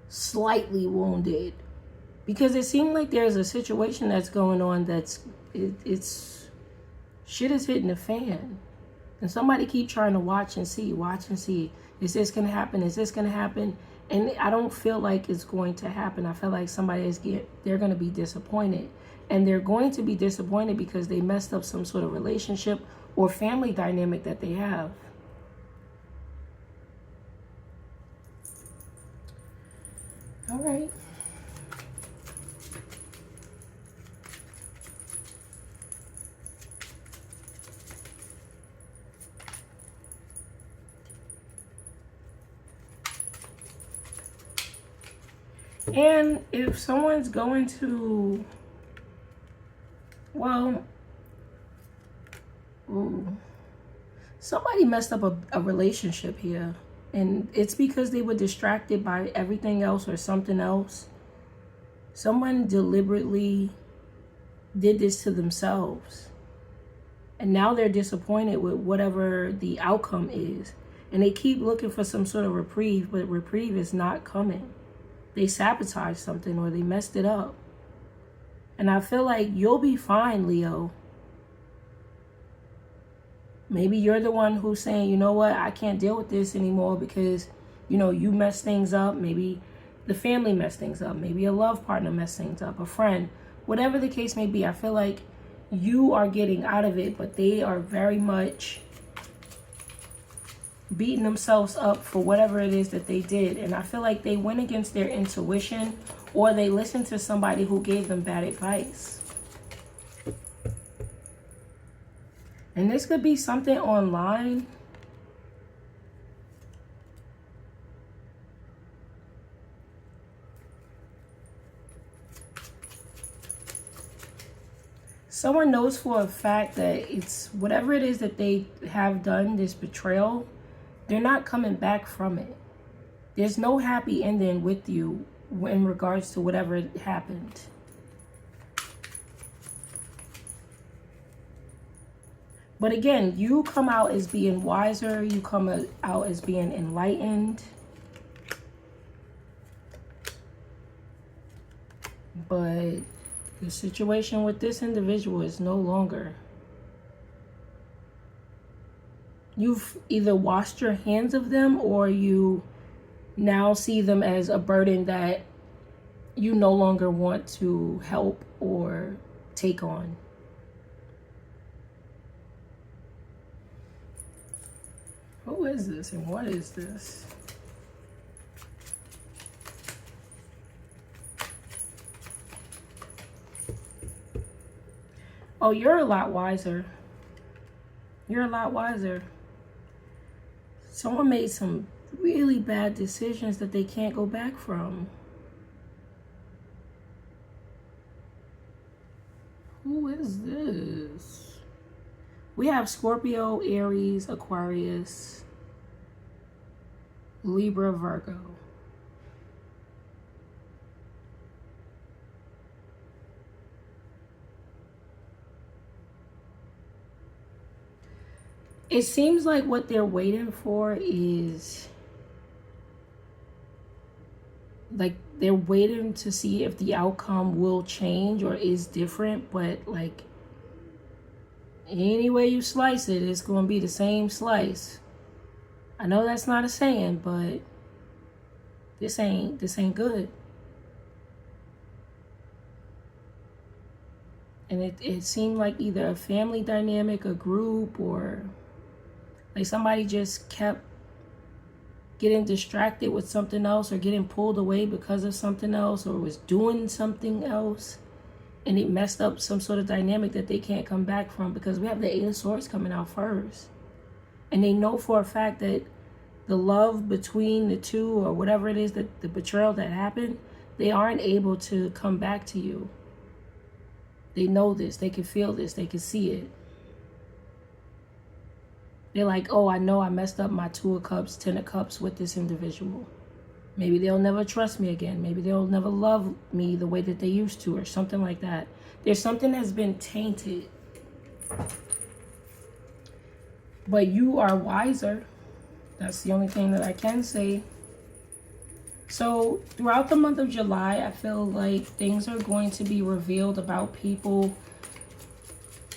slightly wounded, because it seemed like there's a situation that's going on it's shit is hitting the fan, and somebody keep trying to watch and see. Is this gonna happen? Is this gonna happen? And I don't feel like it's going to happen. I feel like they're gonna be disappointed, and they're going to be disappointed because they messed up some sort of relationship or family dynamic that they have. All right. And if someone's going to, well, somebody messed up a relationship here. And it's because they were distracted by everything else or something else. Someone deliberately did this to themselves. And now they're disappointed with whatever the outcome is. And they keep looking for some sort of reprieve, but reprieve is not coming. They sabotaged something or they messed it up. And I feel like you'll be fine, Leo. Maybe you're the one who's saying, you know what, I can't deal with this anymore because, you messed things up. Maybe the family messed things up. Maybe a love partner messed things up, a friend. Whatever the case may be, I feel like you are getting out of it, but they are very much beating themselves up for whatever it is that they did. And I feel like they went against their intuition, or they listened to somebody who gave them bad advice. And this could be something online. Someone knows for a fact that it's whatever it is that they have done, this betrayal, they're not coming back from it. There's no happy ending with you in regards to whatever happened. But again, you come out as being wiser. You come out as being enlightened. But the situation with this individual is no longer. You've either washed your hands of them, or you now see them as a burden that you no longer want to help or take on. Who is this and what is this? Oh, you're a lot wiser. You're a lot wiser. Someone made some really bad decisions that they can't go back from. Who is this? We have Scorpio, Aries, Aquarius, Libra, Virgo. It seems like what they're waiting for is, like, they're waiting to see if the outcome will change or is different, but like, any way you slice it, it's going to be the same slice. I know that's not a saying, but this ain't good. And it seemed like either a family dynamic, a group, or like somebody just kept getting distracted with something else or getting pulled away because of something else or was doing something else. And it messed up some sort of dynamic that they can't come back from, because we have the Eight of Swords coming out first. And they know for a fact that the love between the two, or whatever it is, that the betrayal that happened, they aren't able to come back to you. They know this. They can feel this. They can see it. They're like, oh, I know I messed up my Two of Cups, Ten of Cups with this individual. Maybe they'll never trust me again. Maybe they'll never love me the way that they used to, or something like that. There's something that's been tainted. But you are wiser. That's the only thing that I can say. So throughout the month of July, I feel like things are going to be revealed about people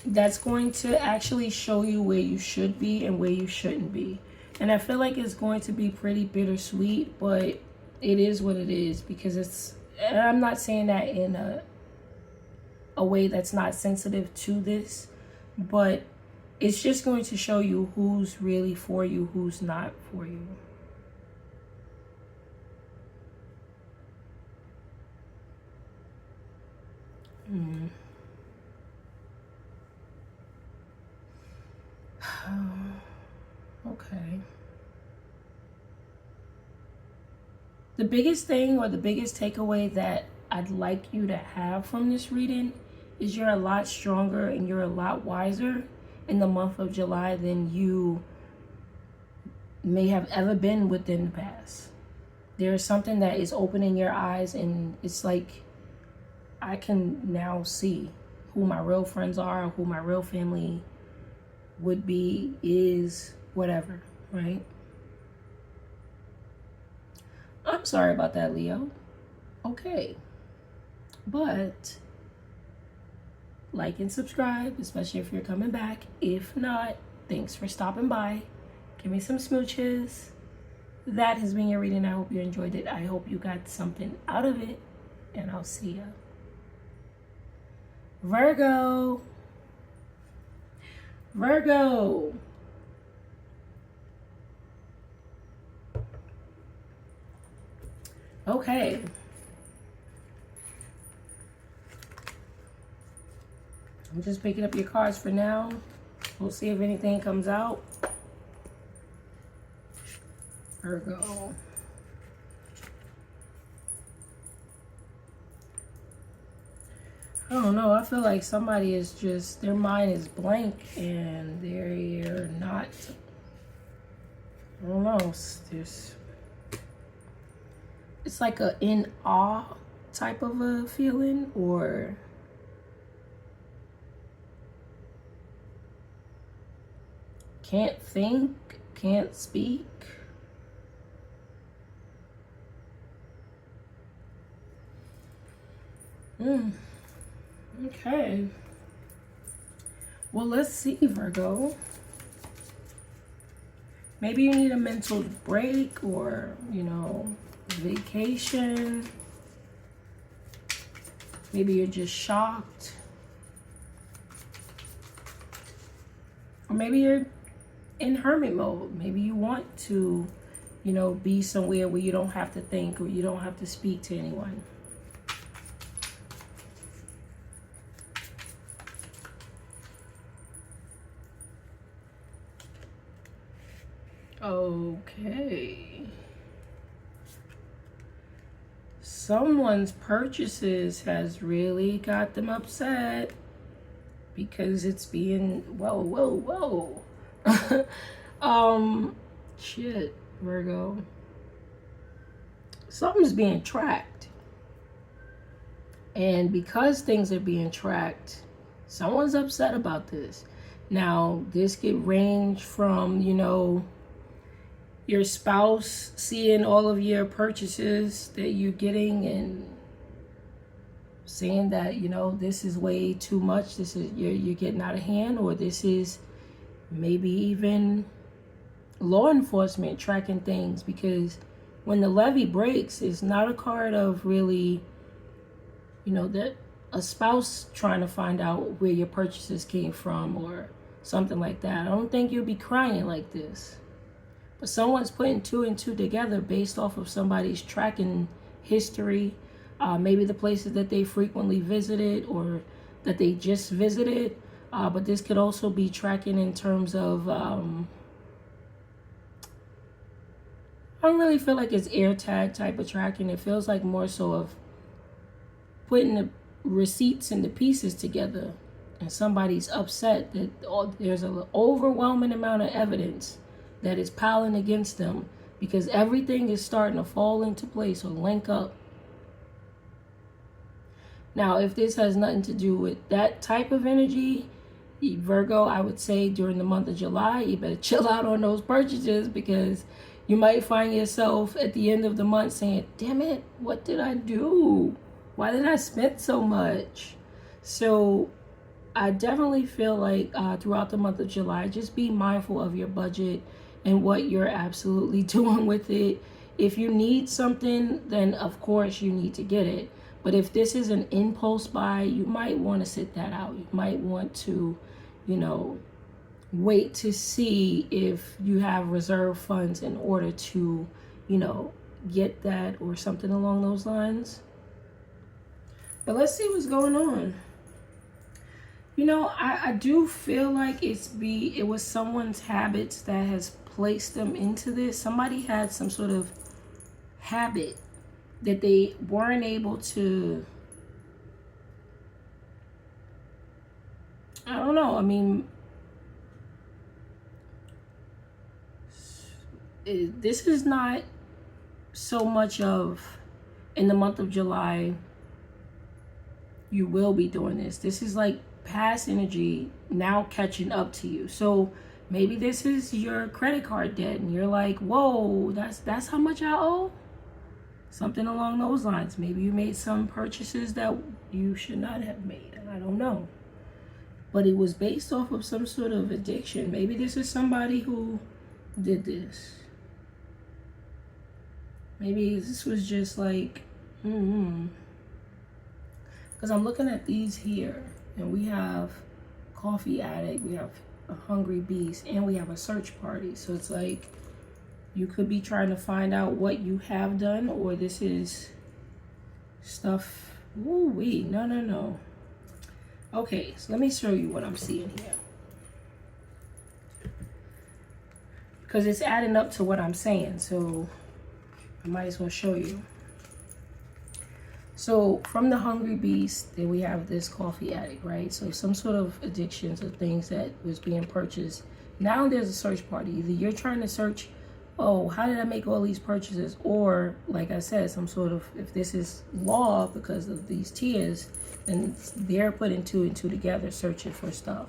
that's going to actually show you where you should be and where you shouldn't be. And I feel like it's going to be pretty bittersweet, but it is what it is, because it's, and I'm not saying that in a way that's not sensitive to this, but it's just going to show you who's really for you, who's not for you. Okay. The biggest thing, or the biggest takeaway that I'd like you to have from this reading is you're a lot stronger and you're a lot wiser in the month of July than you may have ever been within the past. There's something that is opening your eyes, and it's like, I can now see who my real friends are, who my real family would be, is, whatever, right? I'm sorry about that, Leo. Okay. But like and subscribe, especially if you're coming back. If not, thanks for stopping by. Give me some smooches. That has been your reading. I hope you enjoyed it. I hope you got something out of it. And I'll see ya. Virgo. Virgo. Okay. I'm just picking up your cards for now. We'll see if anything comes out. Virgo. I don't know. I feel like somebody is just, their mind is blank and they're not, I don't know. It's like a in awe type of a feeling, or can't think, can't speak. Okay. Well, let's see, Virgo. Maybe you need a mental break, or, you know, vacation. Maybe you're just shocked. Or maybe you're in hermit mode. Maybe you want to, you know, be somewhere where you don't have to think, or you don't have to speak to anyone. Okay. Someone's purchases has really got them upset, because it's being, whoa. Shit, Virgo. Something's being tracked. And because things are being tracked, someone's upset about this. Now, this could range from, you know, your spouse seeing all of your purchases that you're getting and saying that, you know, this is way too much, this is, you're getting out of hand, or this is maybe even law enforcement tracking things, because when the levee breaks, it's not a card of really, you know, that a spouse trying to find out where your purchases came from or something like that. I don't think you'll be crying like this. But someone's putting two and two together based off of somebody's tracking history. Maybe the places that they frequently visited or that they just visited. But this could also be tracking in terms of... I don't really feel like it's AirTag type of tracking. It feels like more so of putting the receipts and the pieces together, and somebody's upset that there's an overwhelming amount of evidence that is piling against them because everything is starting to fall into place or link up. Now, if this has nothing to do with that type of energy, Virgo, I would say during the month of July, you better chill out on those purchases, because you might find yourself at the end of the month saying, damn it, what did I do? Why did I spend so much? So I definitely feel like throughout the month of July, just be mindful of your budget and what you're absolutely doing with it. If you need something, then of course you need to get it. But if this is an impulse buy, you might want to sit that out. You might want to, wait to see if you have reserve funds in order to, get that or something along those lines. But let's see what's going on. I do feel like it was someone's habits that has placed them into this. Somebody had some sort of habit that they weren't able to, I don't know. I mean, this is not so much of in the month of July, you will be doing this. This is like past energy now catching up to you. So maybe this is your credit card debt and you're like, whoa, that's how much I owe? Something along those lines. Maybe you made some purchases that you should not have made. I don't know. But it was based off of some sort of addiction. Maybe this is somebody who did this. Maybe this was just like, because I'm looking at these here, and we have Coffee Addict, we have a Hungry Beast, and we have a Search Party. So it's like, you could be trying to find out what you have done, or this is stuff. No. Okay, so let me show you what I'm seeing here, because it's adding up to what I'm saying, so I might as well show you. So from the Hungry Beast, then we have this Coffee Addict, right? So some sort of addictions or things that was being purchased. Now there's a search party. Either you're trying to search, oh, how did I make all these purchases? Or, like I said, some sort of, if this is law because of these tiers, then they're putting two and two together, searching for stuff.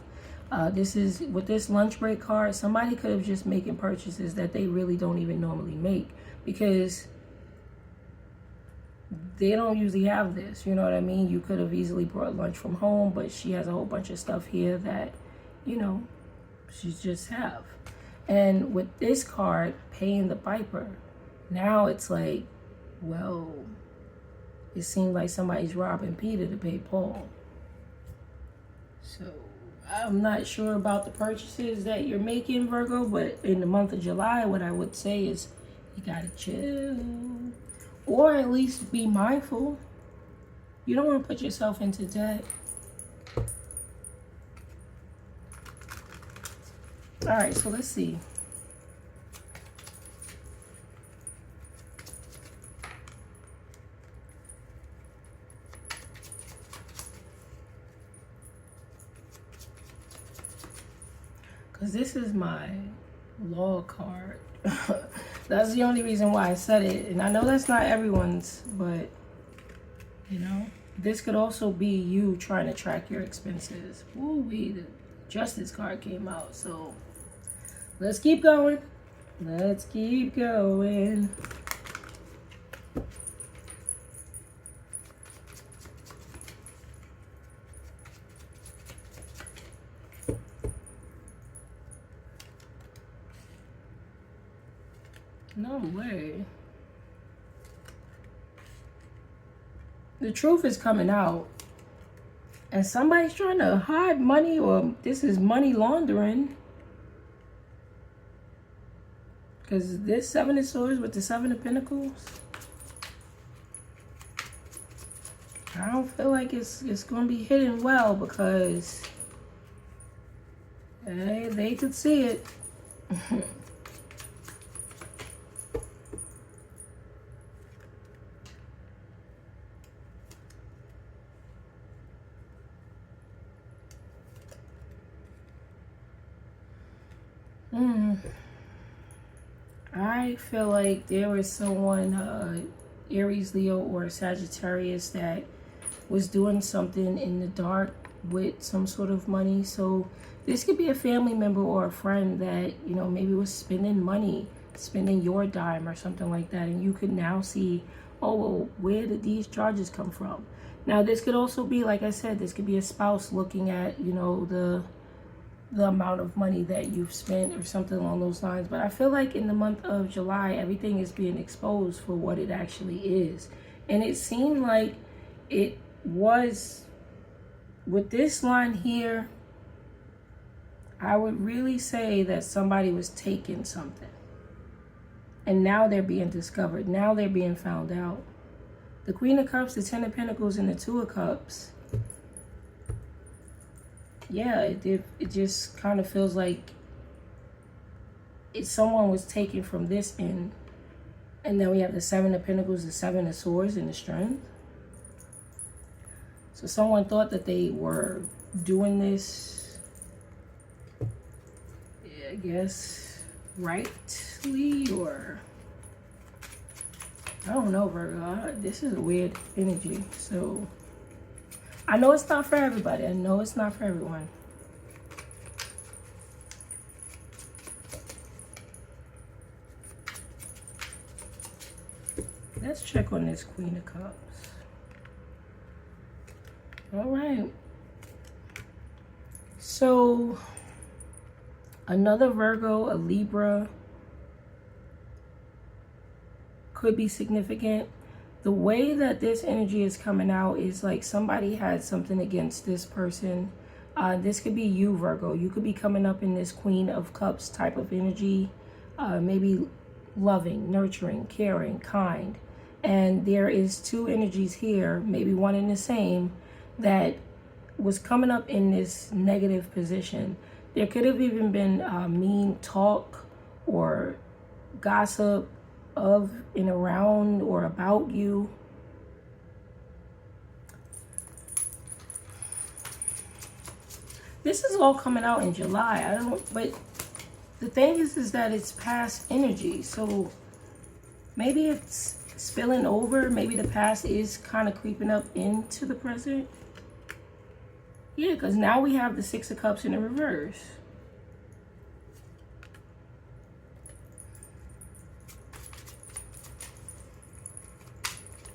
This is, with this lunch break card, somebody could have just making purchases that they really don't even normally make, because they don't usually have this, you know what I mean? You could have easily brought lunch from home, but she has a whole bunch of stuff here that, she just have. And with this card, paying the piper, now it's like, well, it seemed like somebody's robbing Peter to pay Paul. So I'm not sure about the purchases that you're making, Virgo, but in the month of July, what I would say is you gotta chill. Or at least be mindful. You don't want to put yourself into debt. All right, so let's see. Because this is my law card. That's the only reason why I said it. And I know that's not everyone's, but, this could also be you trying to track your expenses. Ooh, the Justice card came out. So let's keep going. Let's keep going. No way. The truth is coming out. And somebody's trying to hide money, or this is money laundering. Because this Seven of Swords with the Seven of Pentacles, I don't feel like it's going to be hidden well, because they could see it. I feel like there was someone, Aries, Leo, or Sagittarius, that was doing something in the dark with some sort of money. So this could be a family member or a friend that, you know, maybe was spending money, spending your dime or something like that. And you could now see, oh, well, where did these charges come from? Now, this could also be, like I said, this could be a spouse looking at, you know, the amount of money that you've spent or something along those lines. But I feel like in the month of July, everything is being exposed for what it actually is. And it seemed like it was, with this line here, I would really say that somebody was taking something. And now they're being discovered. Now they're being found out. The Queen of Cups, the Ten of Pentacles, and the Two of Cups. Yeah, it just kind of feels like someone was taken from this end. And then we have the Seven of Pentacles, the Seven of Swords, and the Strength. So someone thought that they were doing this, I guess, rightly, or I don't know, Virgo. This is a weird energy. So I know it's not for everybody. I know it's not for everyone. Let's check on this Queen of Cups. All right. So another Virgo, a Libra, could be significant. The way that this energy is coming out is like somebody had something against this person. This could be you, Virgo. You could be coming up in this Queen of Cups type of energy. Maybe loving, nurturing, caring, kind. And there is two energies here, maybe one and the same, that was coming up in this negative position. There could have even been mean talk or gossip of and around or about you. This is all coming out in July. But the thing is that it's past energy. So maybe it's spilling over. Maybe the past is kind of creeping up into the present. Yeah, because now we have the Six of Cups in the reverse.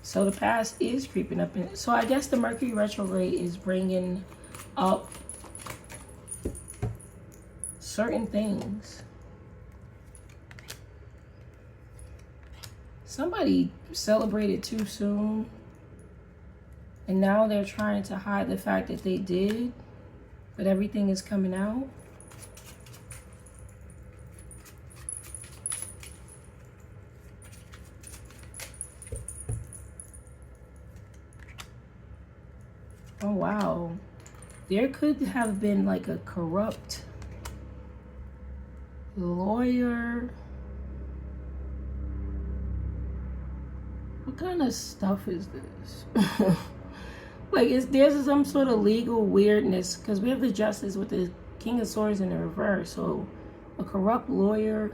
So the past is creeping up in. So I guess the Mercury retrograde is bringing up certain things. Somebody celebrated too soon. And now they're trying to hide the fact that they did. But everything is coming out. Oh, wow. There could have been like a corrupt lawyer. What kind of stuff is this? Like, there's some sort of legal weirdness, because we have the Justice with the King of Swords in the reverse. So a corrupt lawyer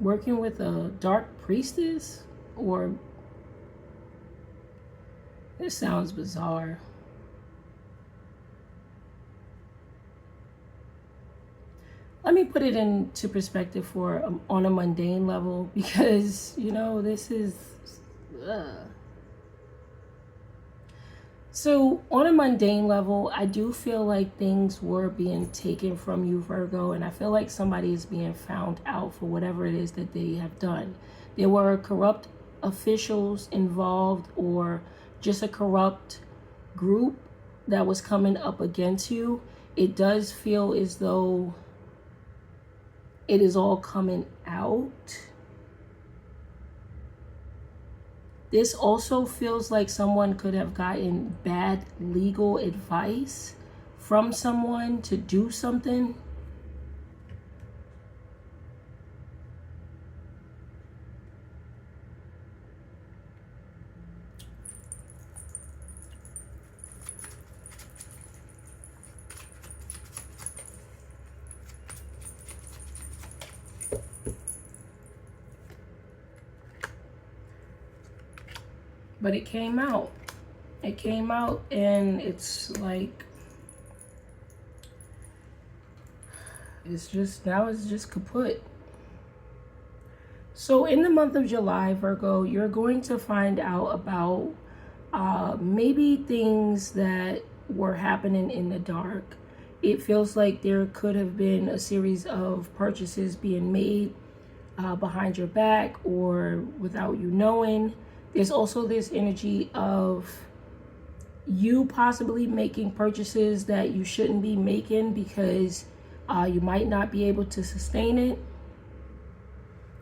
working with a dark priestess, or this sounds bizarre. Let me put it into perspective for on a mundane level, because, you know, this is So on a mundane level, I do feel like things were being taken from you, Virgo, and I feel like somebody is being found out for whatever it is that they have done. There were corrupt officials involved, or just a corrupt group that was coming up against you, it does feel as though it is all coming out. This also feels like someone could have gotten bad legal advice from someone to do something. But it came out. It came out, and it's like, it's just, now it's just kaput. So in the month of July, Virgo, you're going to find out about maybe things that were happening in the dark. It feels like there could have been a series of purchases being made behind your back or without you knowing. There's also this energy of you possibly making purchases that you shouldn't be making because you might not be able to sustain it.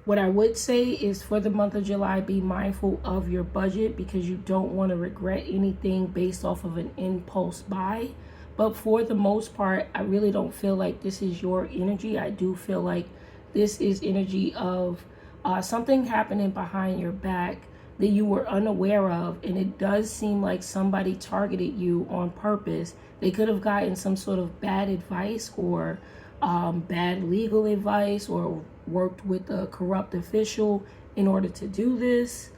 What I would say is for the month of July, be mindful of your budget because you don't want to regret anything based off of an impulse buy. But for the most part, I really don't feel like this is your energy. I do feel like this is energy of something happening behind your back that you were unaware of, and it does seem like somebody targeted you on purpose. They could have gotten some sort of bad advice or bad legal advice, or worked with a corrupt official in order to do this.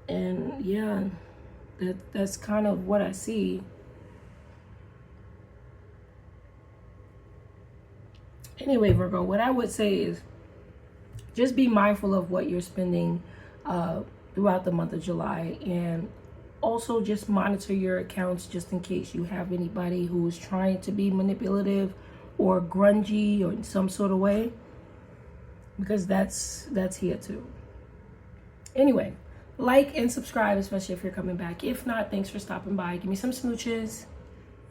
And yeah, that's kind of what I see. Anyway, Virgo, what I would say is just be mindful of what you're spending throughout the month of July, and also just monitor your accounts just in case you have anybody who's trying to be manipulative or grungy or in some sort of way, because that's here too. Anyway, like and subscribe, especially if you're coming back. If not, thanks for stopping by. Give me some smooches.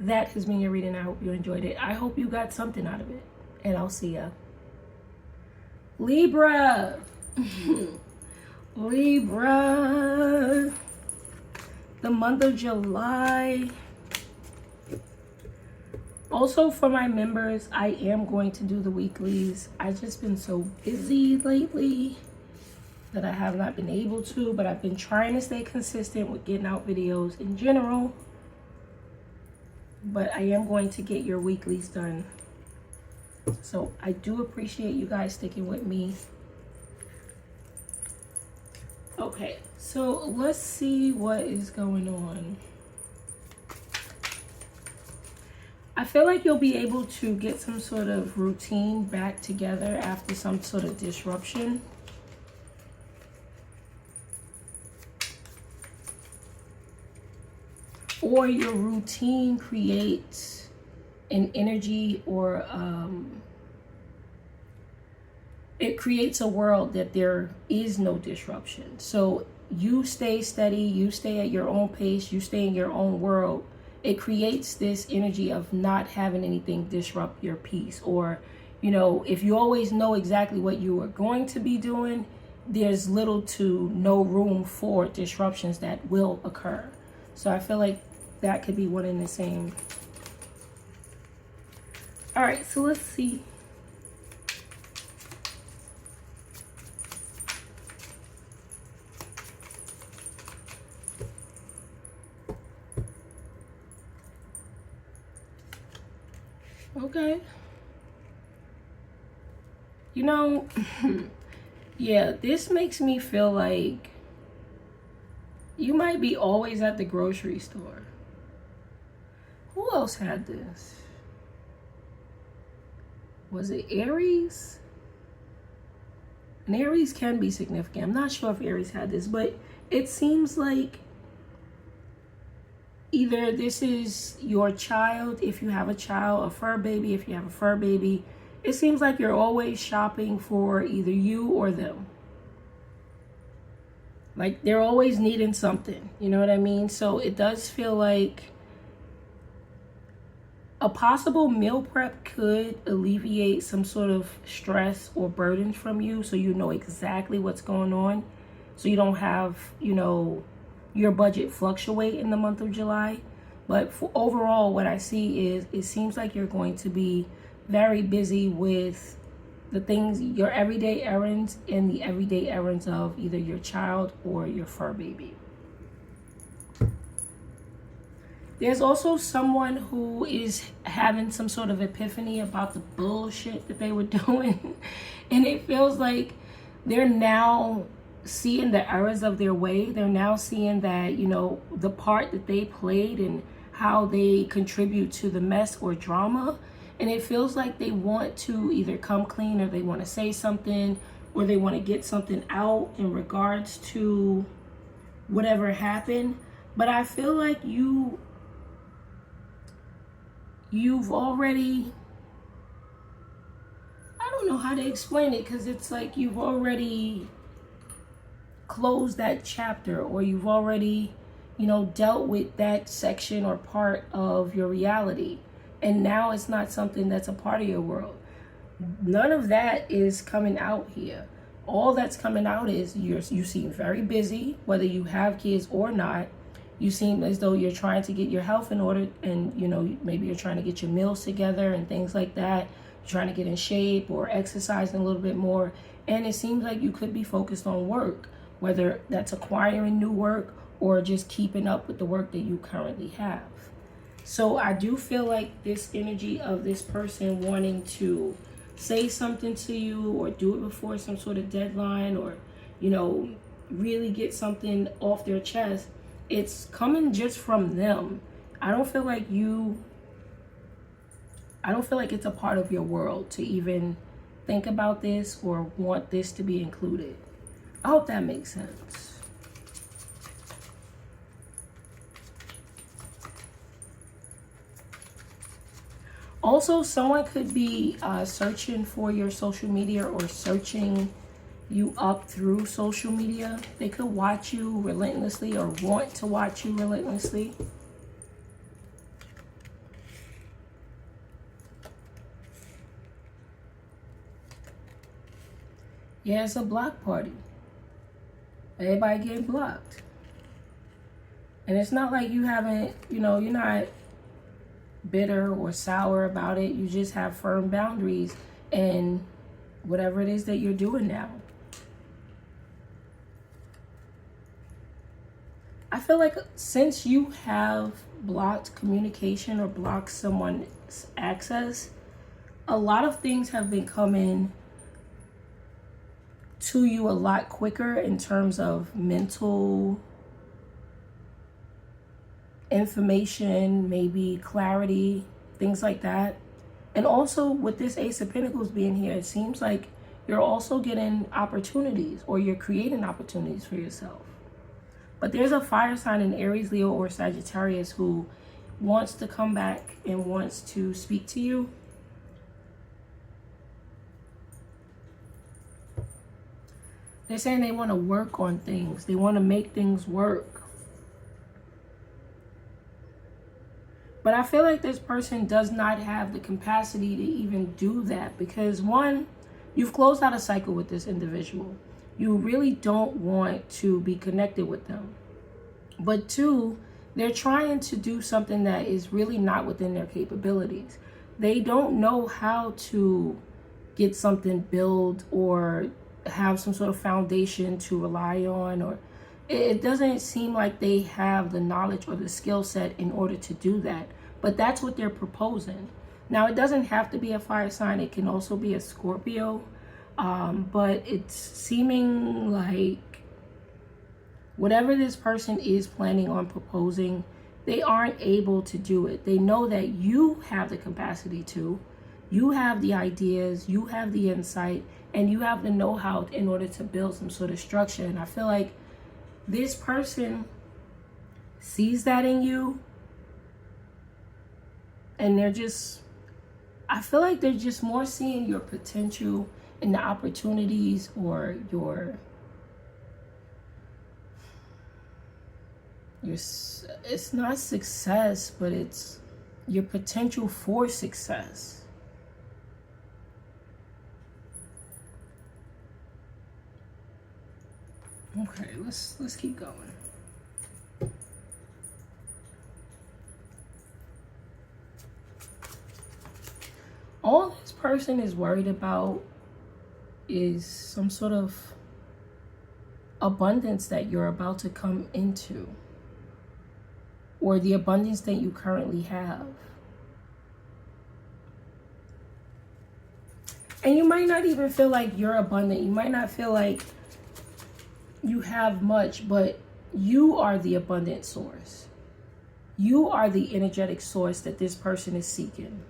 That has been your reading. I hope you enjoyed it. I hope you got something out of it, and I'll see ya. Libra. Libra, the month of July. Also, for my members, I am going to do the weeklies. I've just been so busy lately that I have not been able to, but I've been trying to stay consistent with getting out videos in general. But I am going to get your weeklies done. So I do appreciate you guys sticking with me. Okay, so let's see what is going on. I feel like you'll be able to get some sort of routine back together after some sort of disruption. Or your routine creates an energy, or it creates a world that there is no disruption. So you stay steady, you stay at your own pace, you stay in your own world. It creates this energy of not having anything disrupt your peace. Or, you know, if you always know exactly what you are going to be doing, there's little to no room for disruptions that will occur. So I feel like that could be one and the same. All right, so let's see. Okay. You know, yeah, this makes me feel like you might be always at the grocery store. Who else had this? Was it Aries? And Aries can be significant. I'm not sure if Aries had this, but it seems like either this is your child, if you have a child, a fur baby, if you have a fur baby. It seems like you're always shopping for either you or them. Like they're always needing something, you know what I mean? So it does feel like a possible meal prep could alleviate some sort of stress or burdens from you, so you know exactly what's going on, so you don't have, you know, your budget fluctuate in the month of July. But for overall, what I see is it seems like you're going to be very busy with the things, your everyday errands and the everyday errands of either your child or your fur baby. There's also someone who is having some sort of epiphany about the bullshit that they were doing. And it feels like they're now seeing the errors of their way. They're now seeing that, you know, the part that they played and how they contribute to the mess or drama. And it feels like they want to either come clean, or they want to say something, or they want to get something out in regards to whatever happened. But I feel like you've already, I don't know how to explain it, because it's like you've already closed that chapter, or you've already, you know, dealt with that section or part of your reality, and now it's not something that's a part of your world. None of that is coming out here. All that's coming out is you seem very busy, whether you have kids or not. You seem as though you're trying to get your health in order, and, you know, maybe you're trying to get your meals together and things like that. You're trying to get in shape or exercising a little bit more. And it seems like you could be focused on work, whether that's acquiring new work or just keeping up with the work that you currently have. So I do feel like this energy of this person wanting to say something to you or do it before some sort of deadline, or, you know, really get something off their chest, it's coming just from them. I don't feel like it's a part of your world to even think about this or want this to be included. I hope that makes sense. Also, someone could be searching for your social media or searching you up through social media. They could watch you relentlessly or want to watch you relentlessly. Yeah, it's a block party. Everybody getting blocked. And it's not like you haven't, you know, you're not bitter or sour about it. You just have firm boundaries and whatever it is that you're doing now. I feel like since you have blocked communication or blocked someone's access, a lot of things have been coming to you a lot quicker in terms of mental information, maybe clarity, things like that. And also with this Ace of Pentacles being here, it seems like you're also getting opportunities, or you're creating opportunities for yourself. But there's a fire sign in Aries, Leo, or Sagittarius who wants to come back and wants to speak to you. They're saying they want to work on things. They want to make things work. But I feel like this person does not have the capacity to even do that, because one, you've closed out a cycle with this individual. You really don't want to be connected with them. But two, they're trying to do something that is really not within their capabilities. They don't know how to get something built or have some sort of foundation to rely on, or it doesn't seem like they have the knowledge or the skill set in order to do that. But that's what they're proposing. Now, it doesn't have to be a fire sign. It can also be a Scorpio. But it's seeming like whatever this person is planning on proposing, they aren't able to do it. They know that you have the capacity to. You have the ideas, you have the insight, and you have the know-how in order to build some sort of structure. And I feel like this person sees that in you, and I feel like they're just more seeing your potential and the opportunities, or it's not success, but it's your potential for success. Okay, let's keep going. All this person is worried about is some sort of abundance that you're about to come into, or the abundance that you currently have. And you might not even feel like you're abundant. You might not feel like you have much, but you are the abundant source. You are the energetic source that this person is seeking.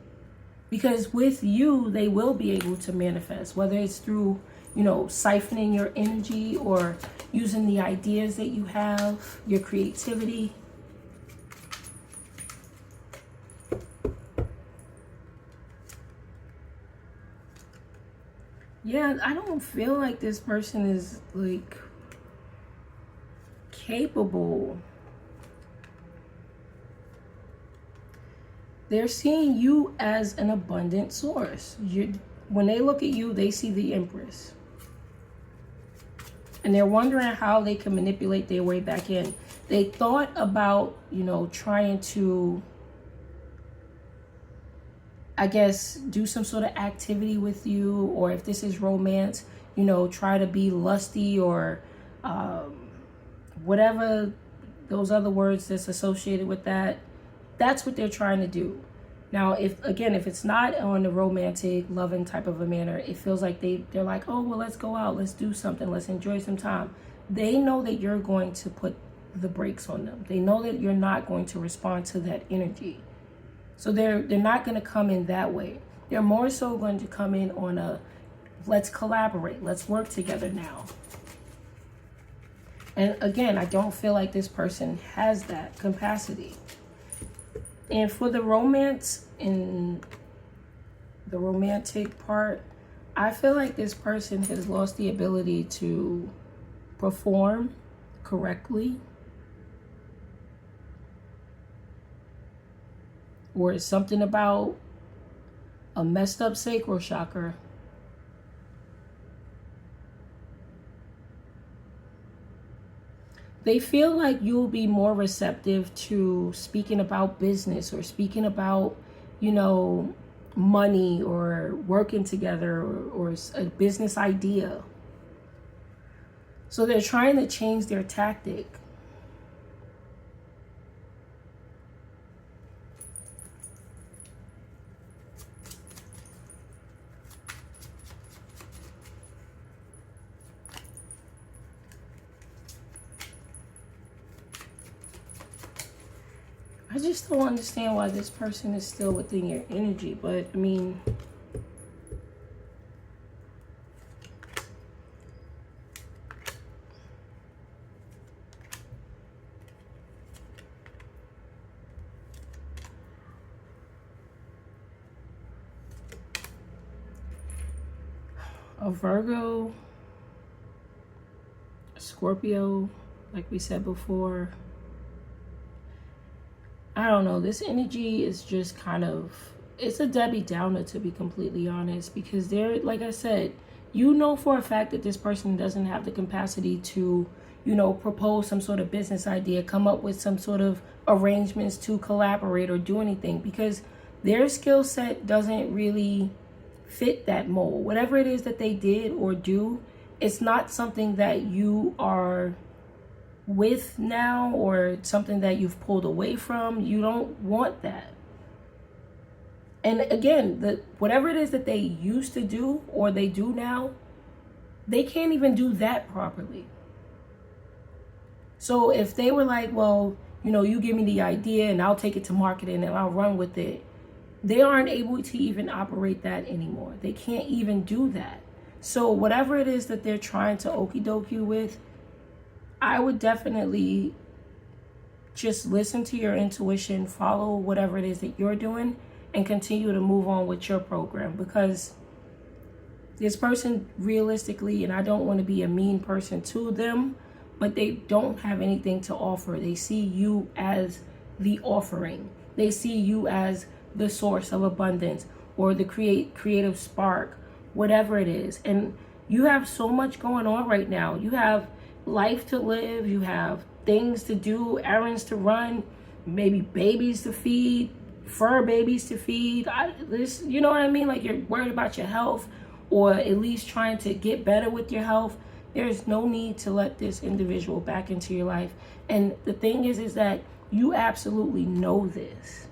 Because with you, they will be able to manifest, whether it's through, you know, siphoning your energy or using the ideas that you have, your creativity. Yeah, I don't feel like this person is like capable. They're seeing you as an abundant source. When they look at you, they see the Empress. And they're wondering how they can manipulate their way back in. They thought about, you know, trying to, I guess, do some sort of activity with you, or if this is romance, you know, try to be lusty or whatever those other words that's associated with that. That's what they're trying to do. Now, if it's not on the romantic, loving type of a manner, it feels like they're like, oh, well, let's go out, let's do something, let's enjoy some time. They know that you're going to put the brakes on them. They know that you're not going to respond to that energy. So they're not going to come in that way. They're more so going to come in on a, let's collaborate, let's work together now. And again, I don't feel like this person has that capacity. And for the romance, in the romantic part, I feel like this person has lost the ability to perform correctly. Or it's something about a messed up sacral chakra. They feel like you'll be more receptive to speaking about business or speaking about, you know, money or working together or a business idea. So they're trying to change their tactic. I just don't understand why this person is still within your energy, but I mean, a Virgo, a Scorpio, like we said before. I don't know, this energy is just kind of, it's a Debbie Downer, to be completely honest, because they're, like I said, you know for a fact that this person doesn't have the capacity to, you know, propose some sort of business idea, come up with some sort of arrangements to collaborate or do anything, because their skill set doesn't really fit that mold. Whatever it is that they did or do, it's not something that you are with now or something that you've pulled away from. You don't want that. And again, whatever it is that they used to do or they do now, they can't even do that properly. So if they were like, well, you know, you give me the idea and I'll take it to marketing and I'll run with it, they aren't able to even operate that anymore. They can't even do that. So whatever it is that they're trying to okie dokie with, I would definitely just listen to your intuition, follow whatever it is that you're doing, and continue to move on with your program. Because this person, realistically, and I don't want to be a mean person to them, but they don't have anything to offer. They see you as the offering. They see you as the source of abundance or the creative spark, whatever it is. And you have so much going on right now. You have life to live. You have things to do, errands to run, maybe babies to feed, fur babies to feed. You know what I mean? Like, you're worried about your health, or at least trying to get better with your health. There's no need to let this individual back into your life. And the thing is that you absolutely know this.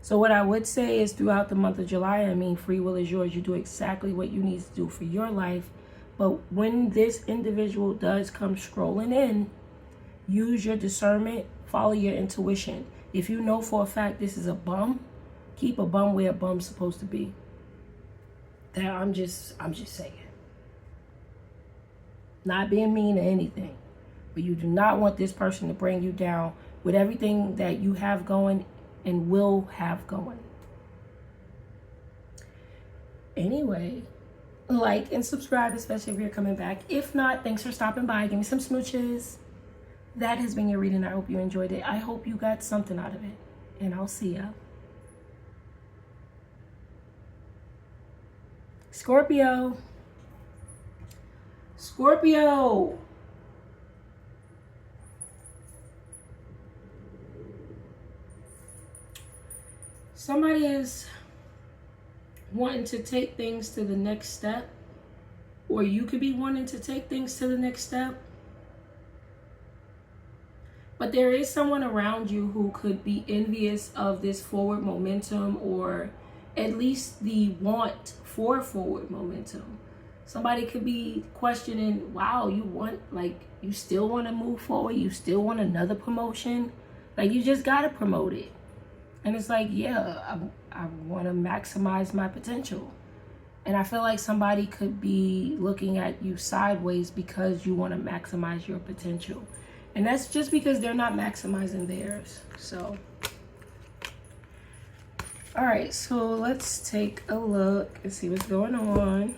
So what I would say is, throughout the month of July, I mean, free will is yours. You do exactly what you need to do for your life. But when this individual does come scrolling in, use your discernment, follow your intuition. If you know for a fact this is a bum, keep a bum where a bum's supposed to be. That I'm just saying. Not being mean or anything, but you do not want this person to bring you down with everything that you have going and will have going. Anyway, like and subscribe, especially if you're coming back. If not, thanks for stopping by. Give me some smooches. That has been your reading. I hope you enjoyed it. I hope you got something out of it. And I'll see ya. Scorpio. Scorpio. Somebody is wanting to take things to the next step, or you could be wanting to take things to the next step. But there is someone around you who could be envious of this forward momentum, or at least the want for forward momentum. Somebody could be questioning, wow, you still want to move forward? You still want another promotion? Like, you just got to promote it. And it's like, yeah, I want to maximize my potential. And I feel like somebody could be looking at you sideways because you want to maximize your potential. And that's just because they're not maximizing theirs. So, all right, so let's take a look and see what's going on.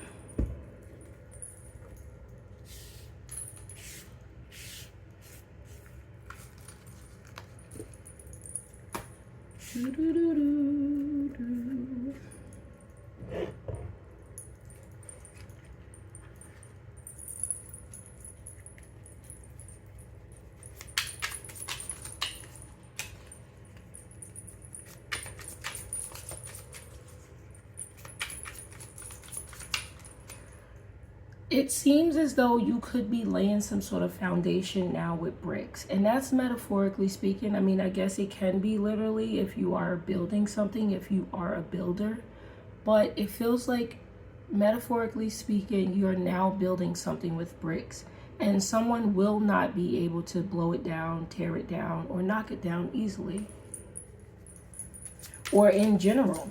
It seems as though you could be laying some sort of foundation now with bricks. And that's metaphorically speaking. I mean, I guess it can be literally if you are building something, if you are a builder. But it feels like, metaphorically speaking, you're now building something with bricks. And someone will not be able to blow it down, tear it down, or knock it down easily. Or in general.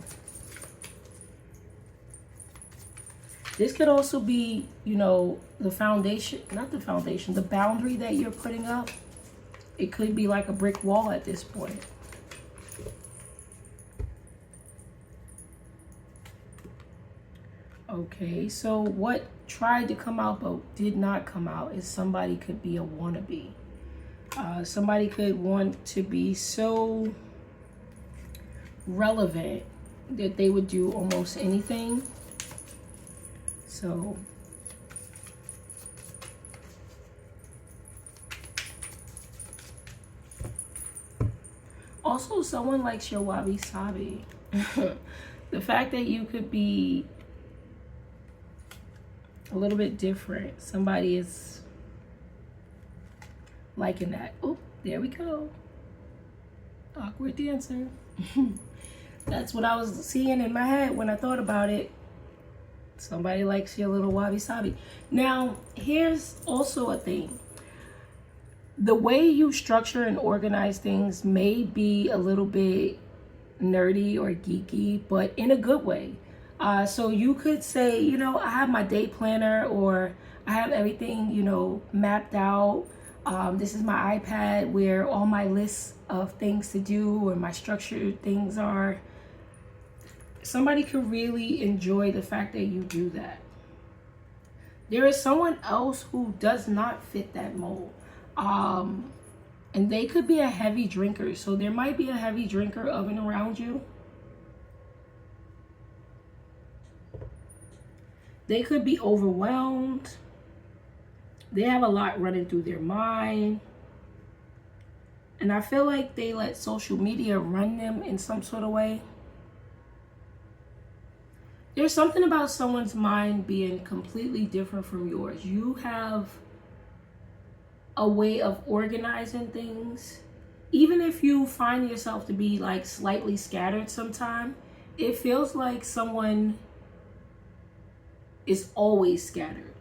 This could also be, the foundation, not the foundation, the boundary that you're putting up. It could be like a brick wall at this point. Okay, so what tried to come out but did not come out is somebody could be a wannabe. Somebody could want to be so relevant that they would do almost anything. So, also someone likes your wabi-sabi. The fact that you could be a little bit different. Somebody is liking that. Oh, there we go. Awkward dancer. That's what I was seeing in my head when I thought about it. Somebody likes your little wabi-sabi. Now, here's also a thing. The way you structure and organize things may be a little bit nerdy or geeky, but in a good way. So you could say, I have my day planner, or I have everything, mapped out. This is my iPad where all my lists of things to do or my structured things are. Somebody could really enjoy the fact that you do that. There is someone else who does not fit that mold. And they could be a heavy drinker. So there might be a heavy drinker of and around you. They could be overwhelmed. They have a lot running through their mind. And I feel like they let social media run them in some sort of way. There's something about someone's mind being completely different from yours. You have a way of organizing things. Even if you find yourself to be like slightly scattered sometime, it feels like someone is always scattered.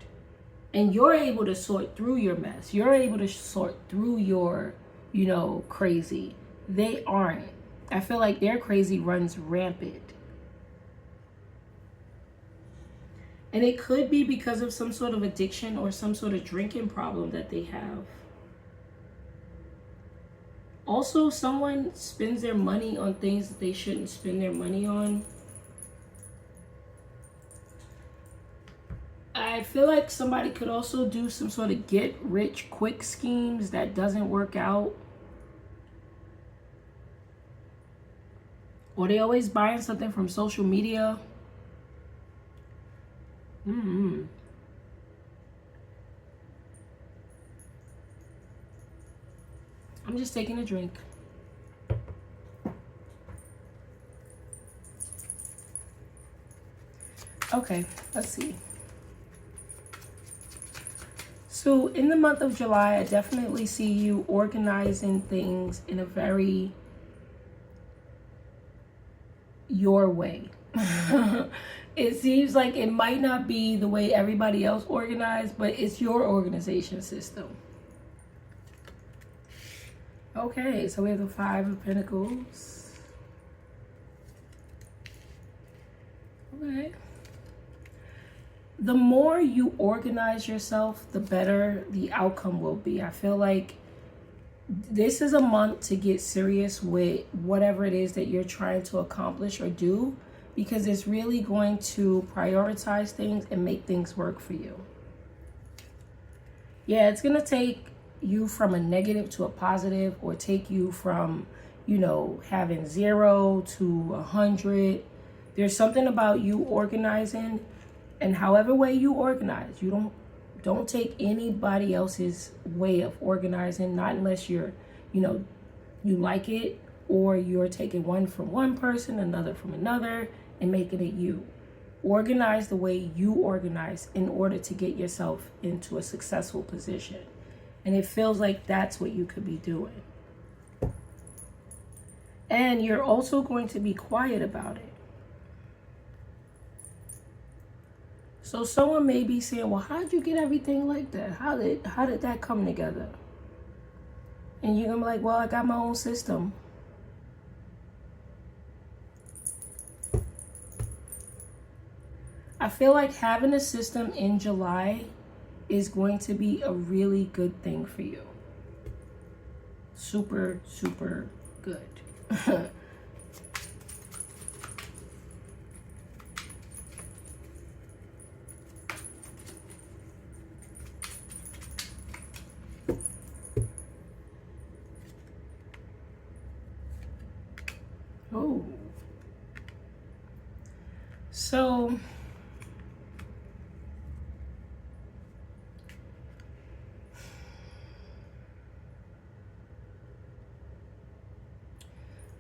And you're able to sort through your mess. You're able to sort through your, crazy. They aren't. I feel like their crazy runs rampant. And it could be because of some sort of addiction or some sort of drinking problem that they have. Also, someone spends their money on things that they shouldn't spend their money on. I feel like somebody could also do some sort of get rich quick schemes that doesn't work out. Or they always buying something from social media. I'm just taking a drink. Okay, let's see. So in the month of July, I definitely see you organizing things in a very your way. It seems like it might not be the way everybody else organized, but it's your organization system. Okay, so we have the Five of Pentacles. Okay. The more you organize yourself, the better the outcome will be. I feel like this is a month to get serious with whatever it is that you're trying to accomplish or do, because it's really going to prioritize things and make things work for you. Yeah, it's going to take you from a negative to a positive, or take you from, having 0 to 100. There's something about you organizing, and however way you organize, you don't take anybody else's way of organizing, not unless you're, you like it, or you're taking one from one person, another from another, and making it you. Organize the way you organize in order to get yourself into a successful position. And it feels like that's what you could be doing. And you're also going to be quiet about it. So someone may be saying, well, how'd you get everything like that? How did that come together? And you're going to be like, well, I got my own system. I feel like having a system in July is going to be a really good thing for you. Super, super good. Oh. So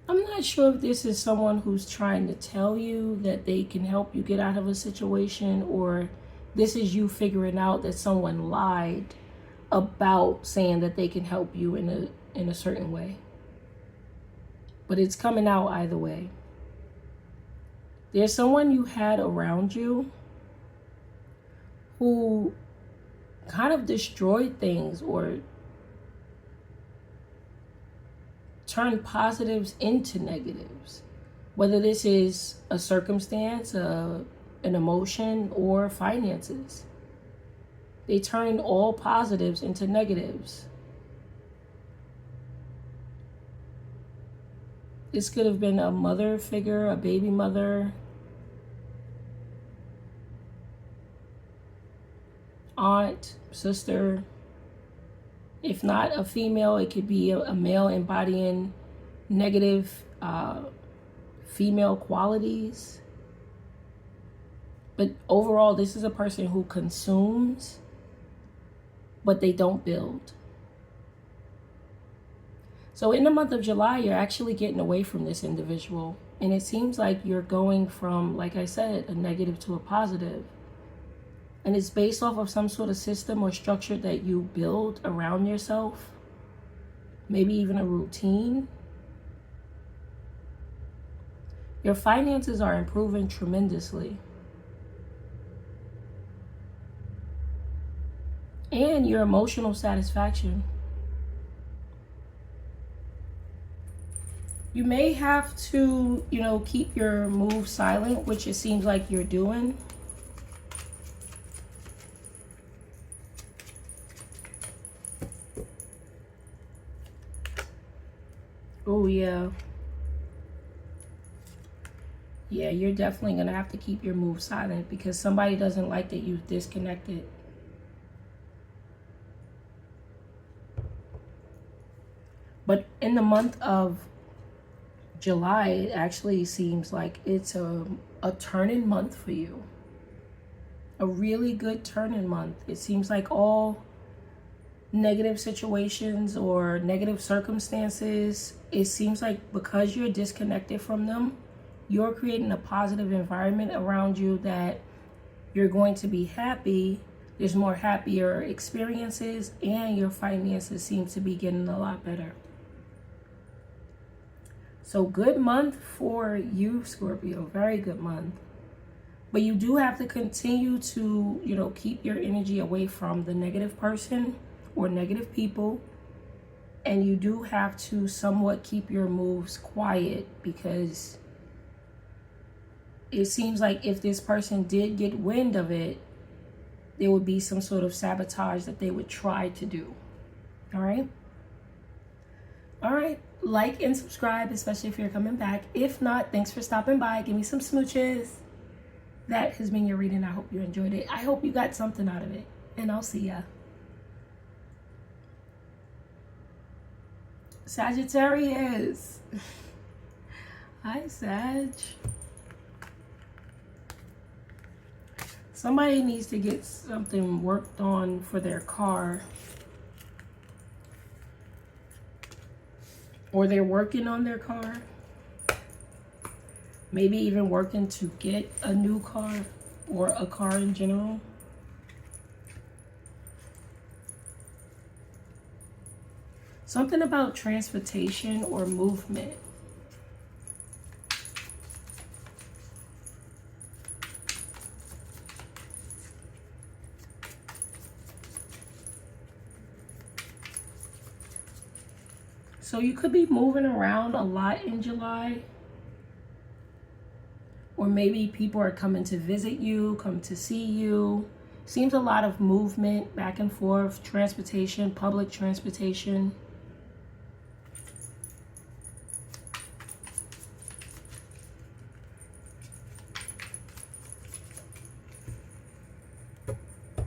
I'm not sure if this is someone who's trying to tell you that they can help you get out of a situation, or this is you figuring out that someone lied about saying that they can help you in a certain way. But it's coming out either way. There's someone you had around you who kind of destroyed things or turn positives into negatives, whether this is a circumstance, an emotion, or finances. They turned all positives into negatives. This could have been a mother figure, a baby mother, aunt, sister. If not a female, it could be a male embodying negative female qualities. But overall, this is a person who consumes, but they don't build. So in the month of July, you're actually getting away from this individual. And it seems like you're going from, like I said, a negative to a positive. And it's based off of some sort of system or structure that you build around yourself. Maybe even a routine. Your finances are improving tremendously. And your emotional satisfaction. You may have to, keep your moves silent, which it seems like you're doing. Oh, yeah. Yeah, you're definitely going to have to keep your moves silent because somebody doesn't like that you've disconnected. But in the month of July, it actually seems like it's a turning month for you. A really good turning month. It seems like all negative situations or negative circumstances, it seems like because you're disconnected from them, you're creating a positive environment around you that you're going to be happy. There's more happier experiences and your finances seem to be getting a lot better. So good month for you, Scorpio. Very good month. But you do have to continue to, keep your energy away from the negative person or negative people. And you do have to somewhat keep your moves quiet because it seems like if this person did get wind of it, there would be some sort of sabotage that they would try to do. All right? All right. Like and subscribe, especially if you're coming back. If not, thanks for stopping by. Give me some smooches. That has been your reading. I hope you enjoyed it. I hope you got something out of it. And I'll see ya. Sagittarius. Hi, Sag. Somebody needs to get something worked on for their car. Or they're working on their car. Maybe even working to get a new car or a car in general. Something about transportation or movement. So you could be moving around a lot in July. Or maybe people are coming to visit you, come to see you. Seems a lot of movement back and forth, transportation, public transportation.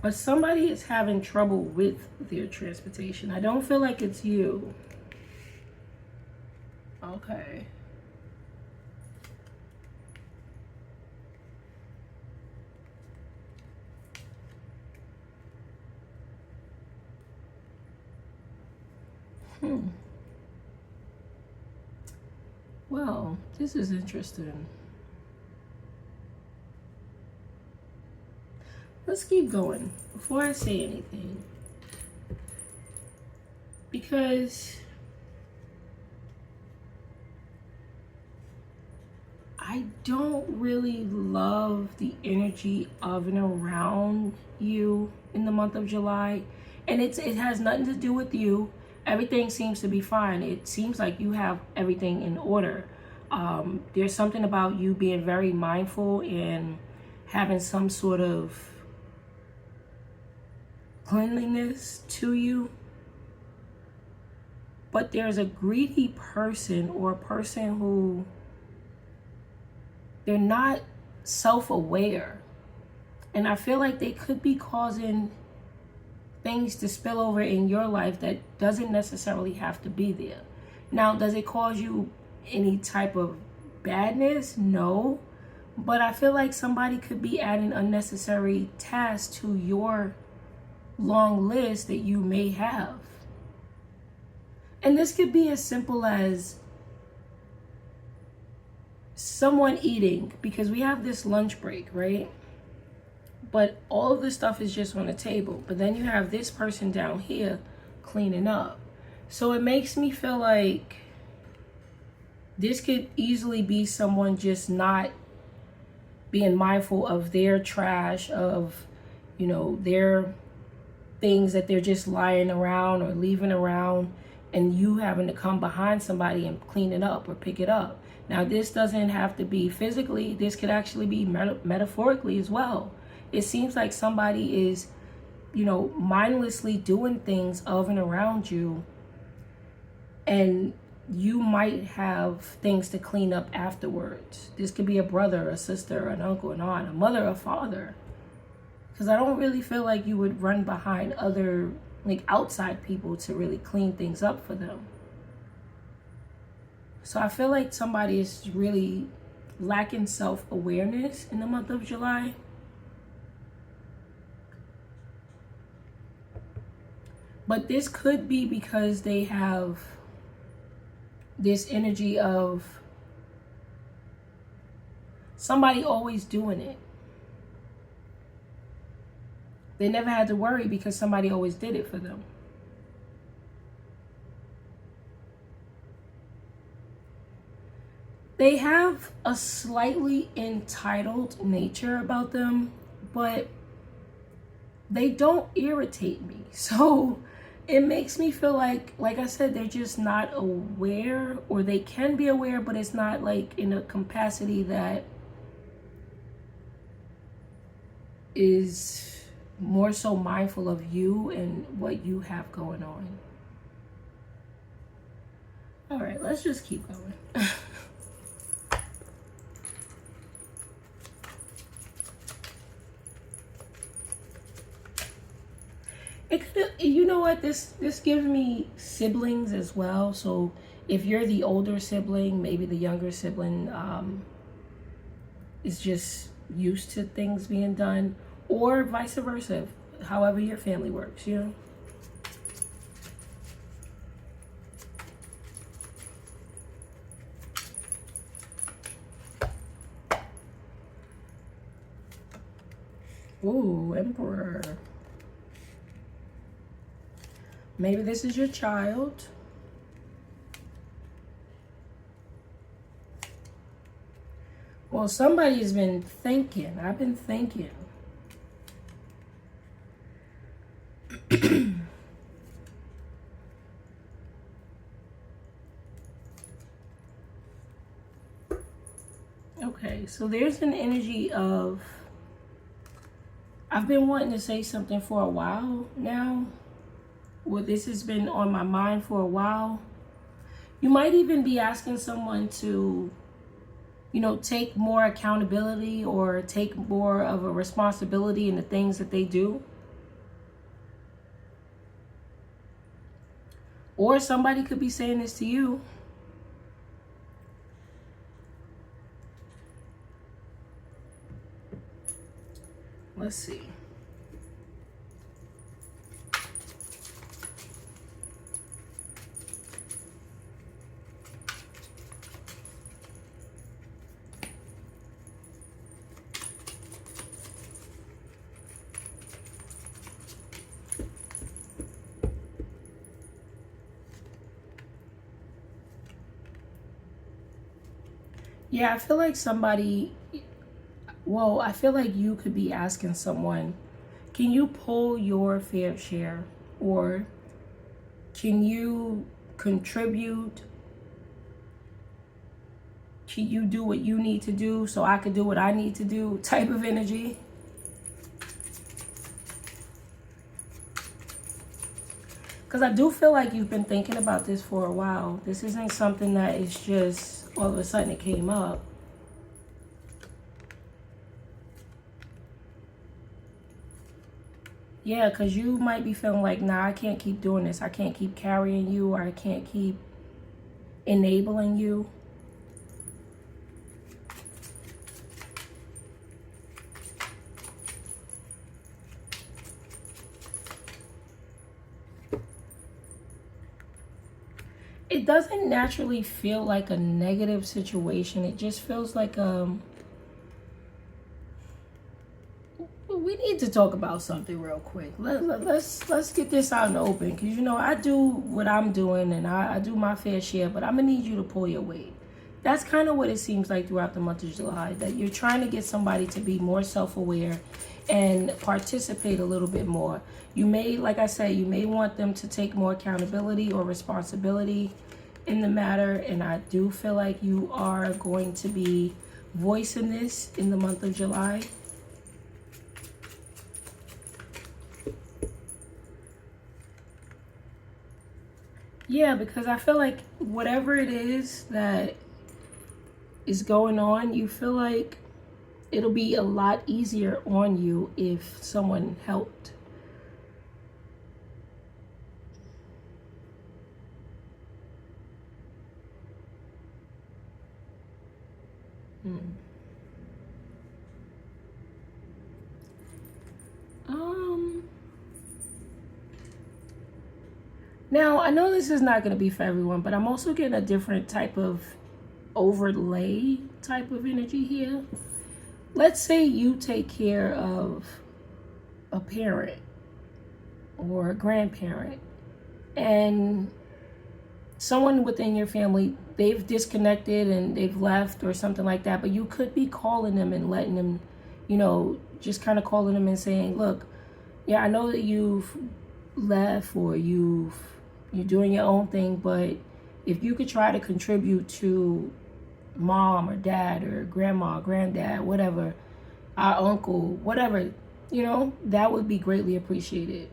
But somebody is having trouble with their transportation. I don't feel like it's you. Okay. Well, this is interesting. Let's keep going before I say anything. Because I don't really love the energy of and around you in the month of July. And it has nothing to do with you. Everything seems to be fine. It seems like you have everything in order. There's something about you being very mindful and having some sort of cleanliness to you. But there's a greedy person or a person who they're not self-aware. And I feel like they could be causing things to spill over in your life that doesn't necessarily have to be there. Now, does it cause you any type of badness? No. But I feel like somebody could be adding unnecessary tasks to your long list that you may have. And this could be as simple as someone eating, because we have this lunch break, right? But all of this stuff is just on the table. But then you have this person down here cleaning up. So it makes me feel like this could easily be someone just not being mindful of their trash, of, you know, their things that they're just lying around or leaving around, and you having to come behind somebody and clean it up or pick it up. Now, this doesn't have to be physically. This could actually be metaphorically as well. It seems like somebody is, you know, mindlessly doing things of and around you, and you might have things to clean up afterwards. This could be a brother, a sister, an uncle, an aunt, a mother, a father. Because I don't really feel like you would run behind other, like, outside people to really clean things up for them. So I feel like somebody is really lacking self-awareness in the month of July. But this could be because they have this energy of somebody always doing it. They never had to worry because somebody always did it for them. They have a slightly entitled nature about them, but they don't irritate me. So it makes me feel like I said, they're just not aware, or they can be aware, but it's not like in a capacity that is more so mindful of you and what you have going on. All right, let's just keep going. You know what, this gives me siblings as well. So if you're the older sibling, maybe the younger sibling is just used to things being done, or vice versa, however your family works, you know. Ooh, Emperor. Maybe this is your child. Well, somebody's been thinking. I've been thinking. Okay, so there's an energy of, I've been wanting to say something for a while now. Well, this has been on my mind for a while. You might even be asking someone to, you know, take more accountability or take more of a responsibility in the things that they do. Or somebody could be saying this to you. Let's see. Yeah, I feel like somebody, well, I feel like you could be asking someone, can you pull your fair share? Or can you contribute? Can you do what you need to do so I can do what I need to do? Type of energy. Because I do feel like you've been thinking about this for a while. This isn't something that is just all of a sudden it came up. Yeah, because you might be feeling like, nah, I can't keep doing this. I can't keep carrying you, or I can't keep enabling you. It doesn't naturally feel like a negative situation. It just feels like we need to talk about something real quick. Let's get this out in the open, because you know I do what I'm doing, and I do my fair share, but I'm gonna need you to pull your weight. That's kind of what it seems like throughout the month of July, that you're trying to get somebody to be more self-aware and participate a little bit more. You may, like I said, you may want them to take more accountability or responsibility in the matter, and I do feel like you are going to be voicing this in the month of July. Yeah, because I feel like whatever it is that is going on, you feel like it'll be a lot easier on you if someone helped. Now, I know this is not going to be for everyone, but I'm also getting a different type of overlay type of energy here. Let's say you take care of a parent or a grandparent, and someone within your family, they've disconnected and they've left or something like that, but you could be calling them and letting them, you know, just kind of calling them and saying, look, yeah, I know that you've left, or you're doing your own thing, but if you could try to contribute to mom or dad or grandma, granddad, whatever, our uncle, whatever, you know, that would be greatly appreciated.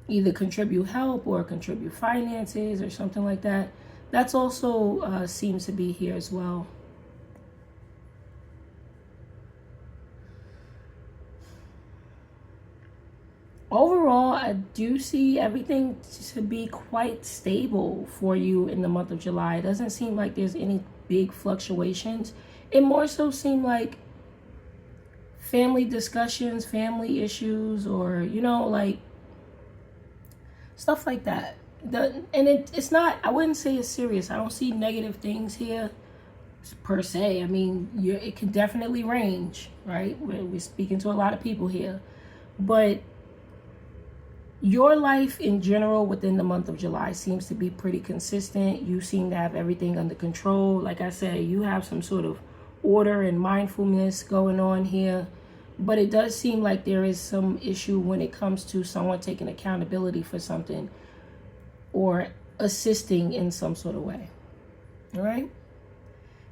Either contribute help or contribute finances or something like that. That's also seems to be here as well. Overall, I do see everything to be quite stable for you in the month of July. It doesn't seem like there's any big fluctuations. It more so seems like family discussions, family issues, or, you know, like stuff like that. It's not, I wouldn't say it's serious. I don't see negative things here per se. I mean, it can definitely range, right? We're speaking to a lot of people here. But your life in general within the month of July seems to be pretty consistent. You seem to have everything under control. Like I said, you have some sort of order and mindfulness going on here. But it does seem like there is some issue when it comes to someone taking accountability for something or assisting in some sort of way. All right?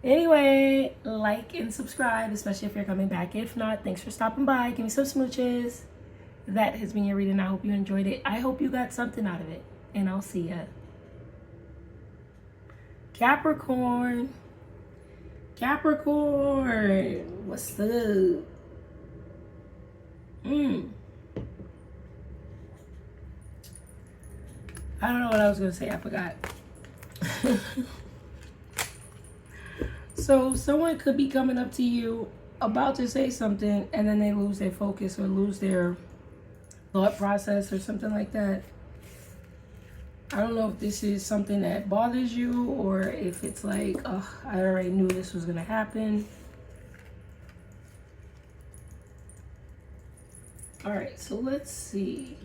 Anyway, like and subscribe, especially if you're coming back. If not, thanks for stopping by. Give me some smooches. That has been your reading. I hope you enjoyed it. I hope you got something out of it. And I'll see ya. Capricorn. Capricorn. What's up? I don't know what I was going to say. I forgot. So someone could be coming up to you about to say something, and then they lose their focus or lose their thought process or something like that. I don't know if this is something that bothers you, or if it's like, oh, I already knew this was going to happen. All right, so let's see.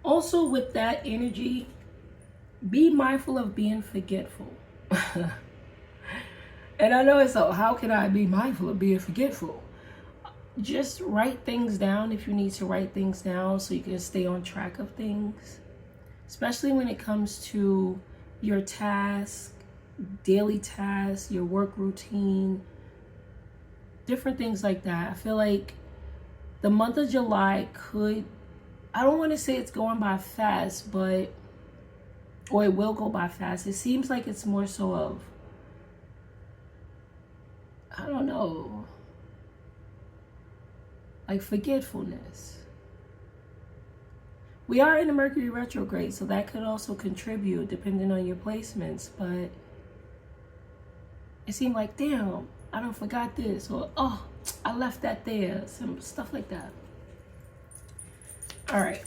Also, with that energy, be mindful of being forgetful. And I know it's so, how can I be mindful of being forgetful? Just write things down if you need to write things down so you can stay on track of things. Especially when it comes to your task, daily tasks, your work routine, different things like that. I feel like the month of July could, I don't want to say it's going by fast, but, or it will go by fast. It seems like it's more so of, I don't know, like forgetfulness. We are in a Mercury retrograde, so that could also contribute depending on your placements, but it seemed like, damn, I don't forgot this, or oh, I left that there, some stuff like that. All right.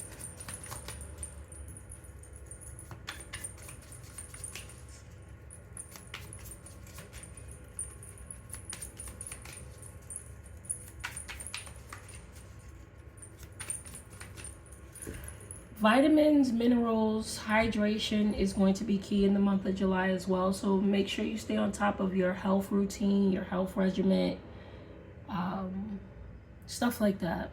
Vitamins, minerals, hydration is going to be key in the month of July as well. So make sure you stay on top of your health routine, your health regimen, stuff like that.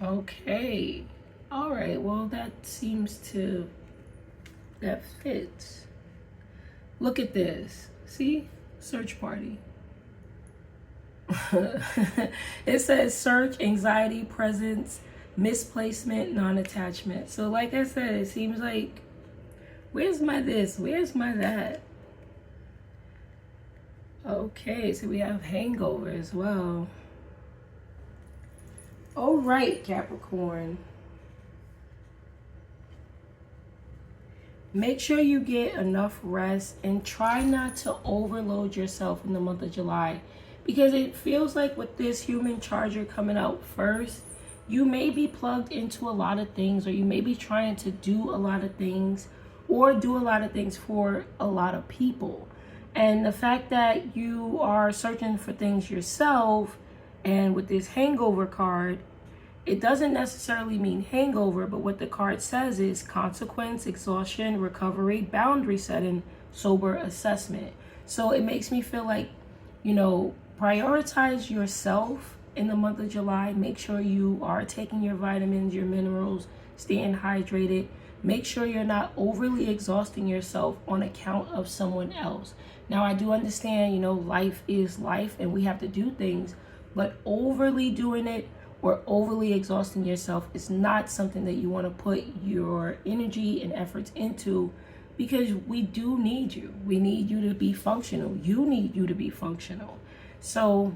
Okay. All right. Well, that fits. Look at this. See? Search party. It says search, anxiety, presence, misplacement, non-attachment. So like I said, it seems like, where's my this? Where's my that? Okay, so we have hangover as well. All right, Capricorn. Make sure you get enough rest and try not to overload yourself in the month of July. Because it feels like with this human charger coming out first, you may be plugged into a lot of things, or you may be trying to do a lot of things, or do a lot of things for a lot of people. And the fact that you are searching for things yourself, and with this hangover card, it doesn't necessarily mean hangover, but what the card says is consequence, exhaustion, recovery, boundary setting, sober assessment. So it makes me feel like, you know, prioritize yourself in the month of July. Make sure you are taking your vitamins, your minerals, staying hydrated. Make sure you're not overly exhausting yourself on account of someone else. Now, I do understand, you know, life is life and we have to do things, but overly doing it or overly exhausting yourself is not something that you want to put your energy and efforts into, because we do need you. We need you to be functional. You need you to be functional. So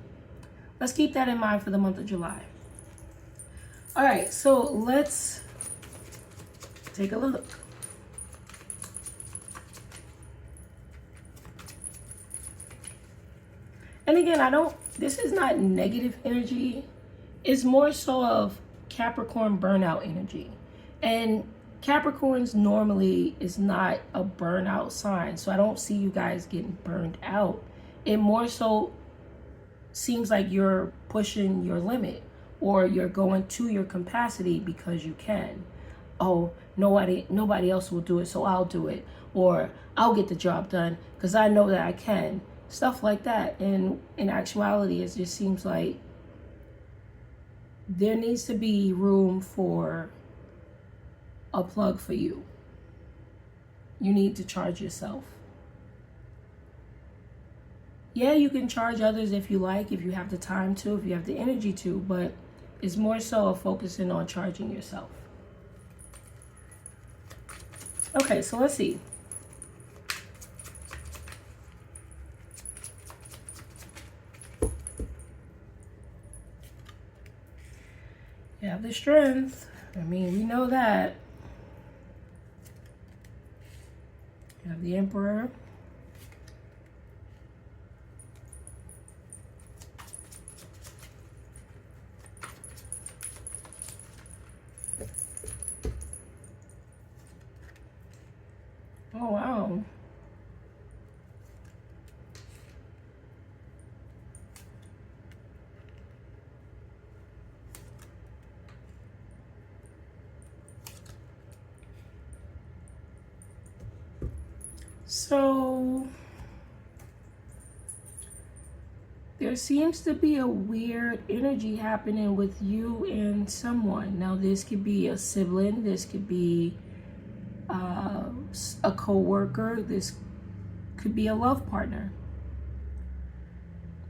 let's keep that in mind for the month of July. All right, so let's take a look. And again, this is not negative energy. It's more so of Capricorn burnout energy. And Capricorns normally is not a burnout sign, so I don't see you guys getting burned out. It more so seems like you're pushing your limit, or you're going to your capacity because you can. Oh, nobody else will do it, so I'll do it. Or I'll get the job done because I know that I can. Stuff like that. And in actuality, it just seems like there needs to be room for a plug for you. You need to charge yourself. Yeah, you can charge others if you like, if you have the time to, if you have the energy to, but it's more so of focusing on charging yourself. Okay, so let's see. You have the strength. I mean, we know that. You have the Emperor. Oh, wow. So there seems to be a weird energy happening with you and someone. Now, this could be a sibling, this could be a co-worker, this could be a love partner.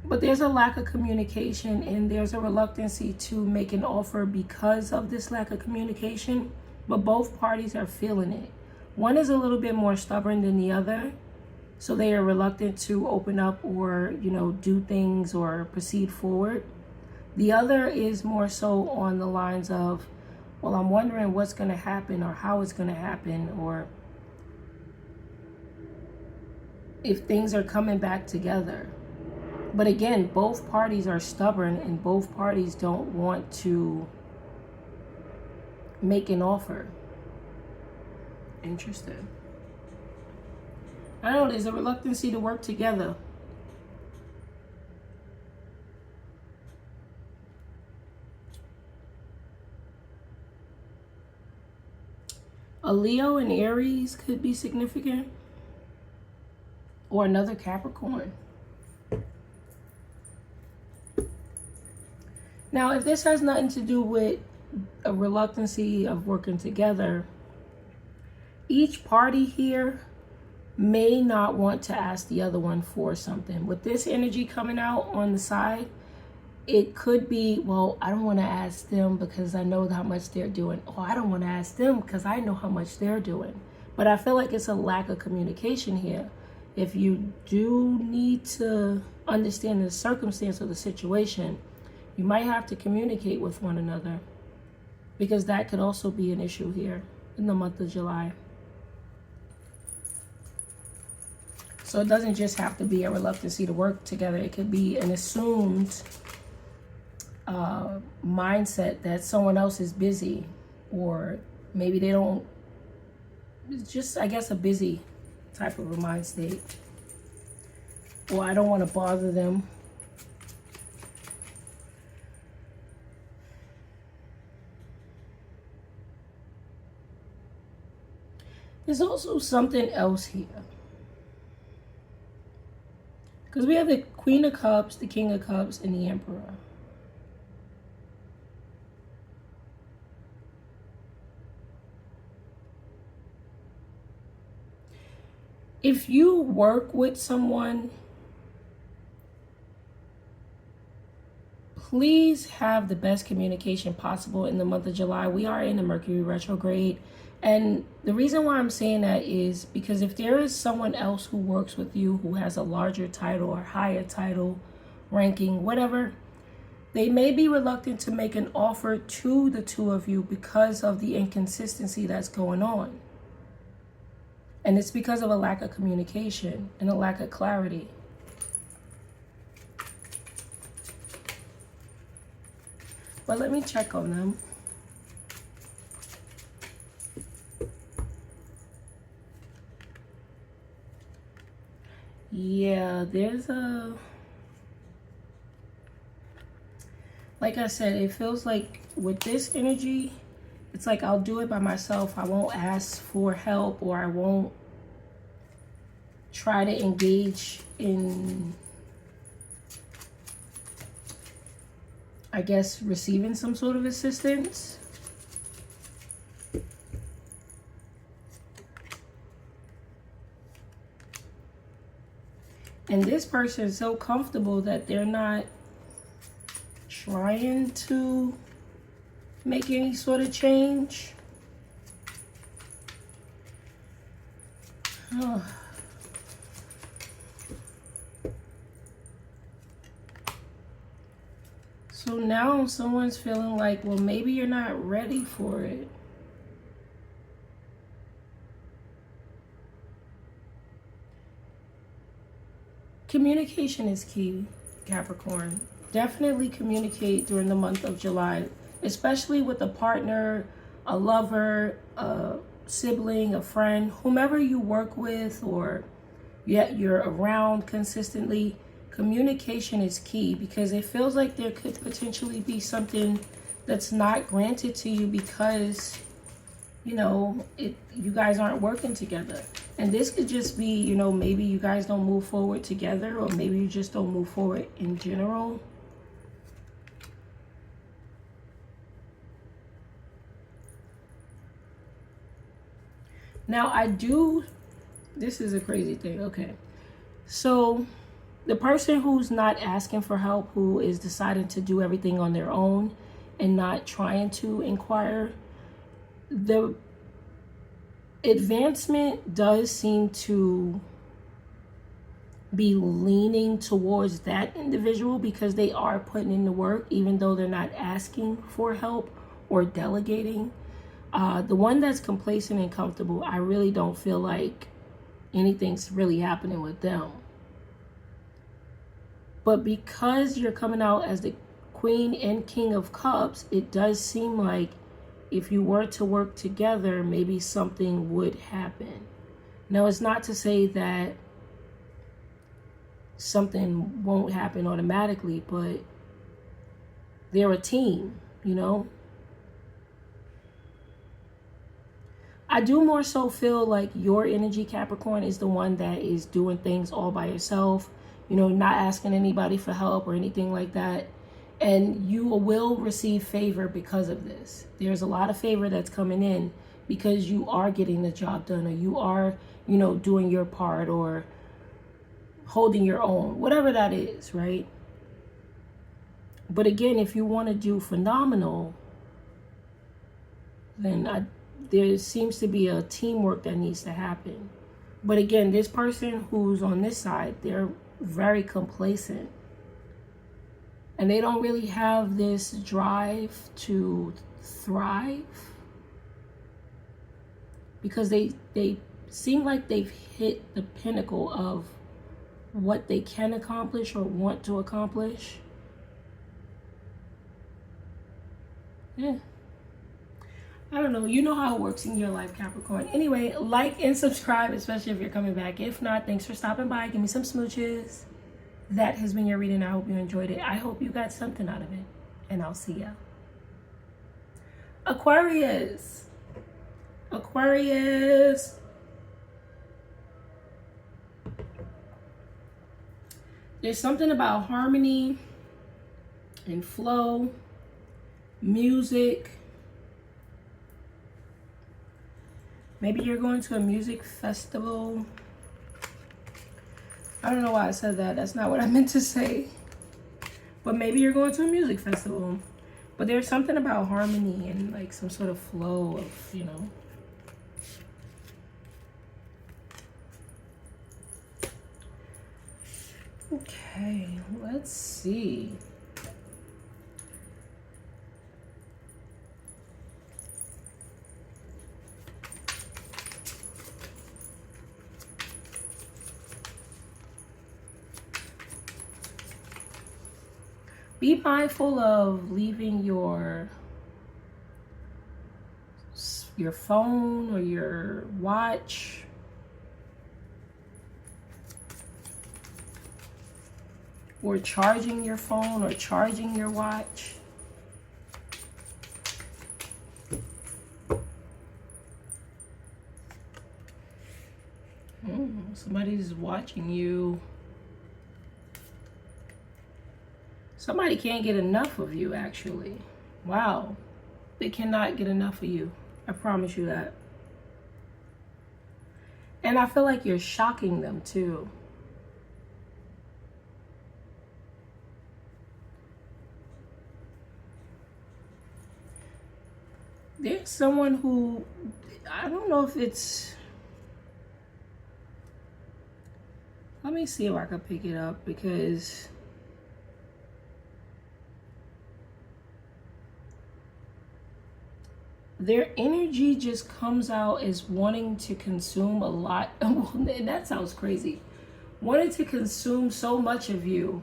But there's a lack of communication, and there's a reluctancy to make an offer because of this lack of communication, but both parties are feeling it. One is a little bit more stubborn than the other, So they are reluctant to open up or, you know, do things or proceed forward. The other is more so on the lines of, well, I'm wondering what's going to happen or how it's going to happen, or if things are coming back together. But again, both parties are stubborn and both parties don't want to make an offer. Interesting. I don't know, there's a reluctancy to work together. A Leo and Aries could be significant. Or another Capricorn. Now, if this has nothing to do with a reluctancy of working together, each party here may not want to ask the other one for something. With this energy coming out on the side, it could be, well, I don't want to ask them because I know how much they're doing. Oh, I don't want to ask them because I know how much they're doing. But I feel like it's a lack of communication here. If you do need to understand the circumstance of the situation, you might have to communicate with one another, because that could also be an issue here in the month of July. So it doesn't just have to be a reluctancy to work together. It could be an assumed mindset that someone else is busy, or maybe they don't. It's just, I guess, a busy type of a mind state. Or I don't want to bother them. There's also something else here. Because we have the Queen of Cups, the King of Cups, and the Emperor. If you work with someone, please have the best communication possible in the month of July. We are in the Mercury retrograde. And the reason why I'm saying that is because if there is someone else who works with you who has a larger title or higher title, ranking, whatever, they may be reluctant to make an offer to the two of you because of the inconsistency that's going on. And it's because of a lack of communication and a lack of clarity. But let me check on them. Yeah, there's a... Like I said, it feels like with this energy, it's like I'll do it by myself. I won't ask for help, or I won't try to engage in, I guess, receiving some sort of assistance. And this person is so comfortable that they're not trying to make any sort of change. Oh. So now someone's feeling like, well, maybe you're not ready for it. Communication is key, Capricorn. Definitely communicate during the month of July, especially with a partner, a lover, a sibling, a friend, whomever you work with or yet you're around consistently. Communication is key, because it feels like there could potentially be something that's not granted to you because, you know, you guys aren't working together. And this could just be, you know, maybe you guys don't move forward together, or maybe you just don't move forward in general. Now, this is a crazy thing. Okay. So the person who's not asking for help, who is deciding to do everything on their own and not trying to inquire, the advancement does seem to be leaning towards that individual because they are putting in the work, even though they're not asking for help or delegating. The one that's complacent and comfortable, I really don't feel like anything's really happening with them. But because you're coming out as the Queen and King of Cups, it does seem like if you were to work together, maybe something would happen. Now, it's not to say that something won't happen automatically, but they're a team, you know? I do more so feel like your energy, Capricorn, is the one that is doing things all by yourself, you know, not asking anybody for help or anything like that. And you will receive favor because of this. There's a lot of favor that's coming in because you are getting the job done, or you are, you know, doing your part or holding your own, whatever that is, right? But again, if you want to do phenomenal, then there seems to be a teamwork that needs to happen. But again, this person who's on this side, they're very complacent. And they don't really have this drive to thrive. Because they seem like they've hit the pinnacle of what they can accomplish or want to accomplish. Yeah. I don't know. You know how it works in your life, Capricorn. Anyway, like and subscribe, especially if you're coming back. If not, thanks for stopping by. Give me some smooches. That has been your reading. I hope you enjoyed it. I hope you got something out of it. And I'll see ya. Aquarius. Aquarius. There's something about harmony and flow, music. Maybe you're going to a music festival. I don't know why I said that. That's not what I meant to say. But maybe you're going to a music festival. But there's something about harmony and like some sort of flow of, you know. Okay, let's see. Be mindful of leaving your phone or your watch or charging your phone or charging your watch. Somebody's watching you. Somebody can't get enough of you, actually. Wow. They cannot get enough of you. I promise you that. And I feel like you're shocking them, too. There's someone who, I don't know if it's... Let me see if I can pick it up, because... their energy just comes out as wanting to consume a lot. And that sounds crazy. Wanting to consume so much of you.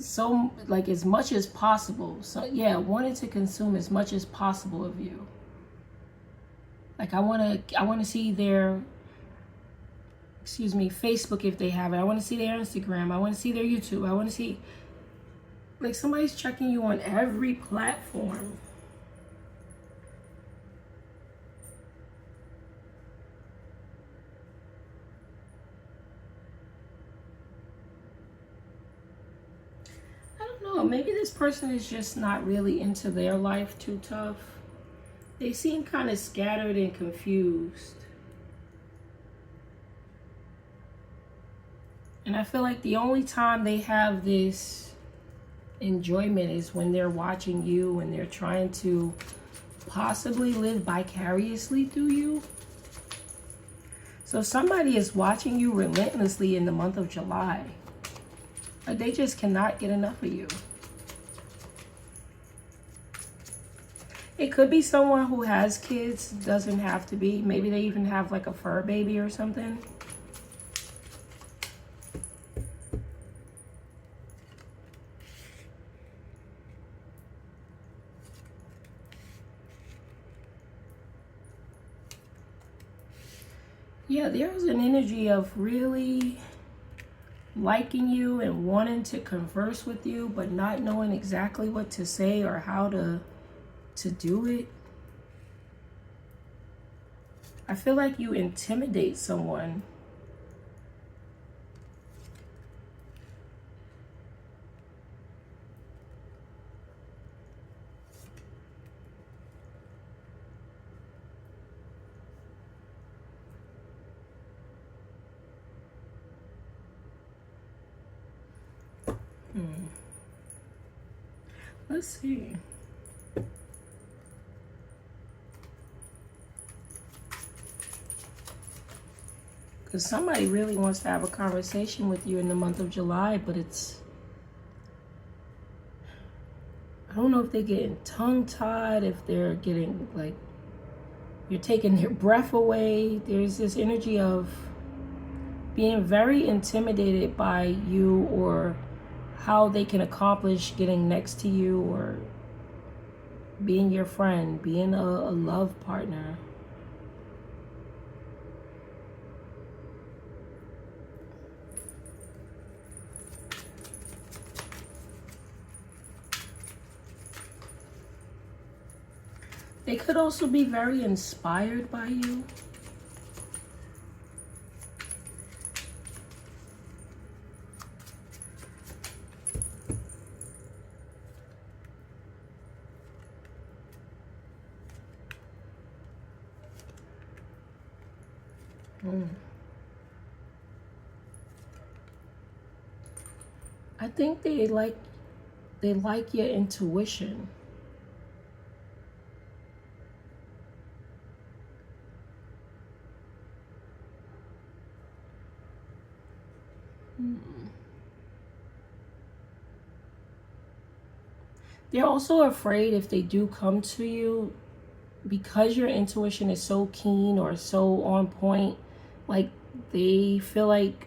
So, like, as much as possible. So, yeah, wanting to consume as much as possible of you. Like, I want to see their, Facebook if they have it. I want to see their Instagram. I want to see their YouTube. I want to see... like somebody's checking you on every platform. I don't know. Maybe this person is just not really into their life too tough. They seem kind of scattered and confused. And I feel like the only time they have this enjoyment is when they're watching you and they're trying to possibly live vicariously through you. So somebody is watching you relentlessly in the month of July. Like they just cannot get enough of you. It could be someone who has kids, doesn't have to be. Maybe they even have like a fur baby or something. Yeah, there's an energy of really liking you and wanting to converse with you, but not knowing exactly what to say or how to do it. I feel like you intimidate someone. Let's see. Because somebody really wants to have a conversation with you in the month of July, but it's, I don't know if they're getting tongue-tied, if they're getting like, you're taking their breath away. There's this energy of being very intimidated by you or how they can accomplish getting next to you or being your friend, being a love partner. They could also be very inspired by you. I think they like your intuition. They're also afraid if they do come to you, because your intuition is so keen or so on point, like they feel like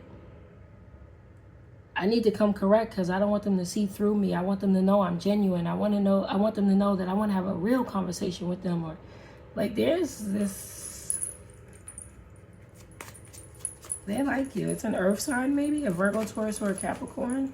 I need to come correct because I don't want them to see through me. I want them to know I'm genuine. I want them to know that I want to have a real conversation with them. Or like there's this, they like you. It's an earth sign, maybe a Virgo, Taurus, or a Capricorn.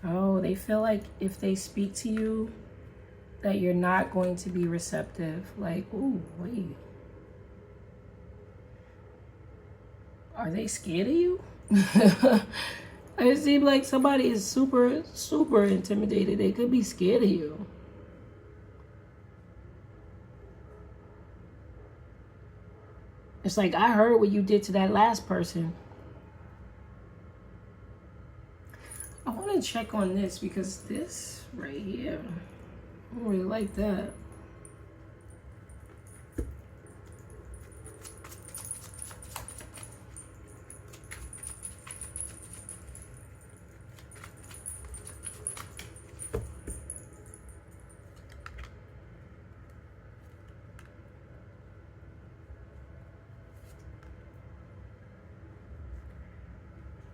Oh, they feel like if they speak to you, that you're not going to be receptive. Like, ooh, wait. Are they scared of you? It seems like somebody is super, super intimidated. They could be scared of you. It's like, I heard what you did to that last person. I want to check on this because this right here, I don't really like that.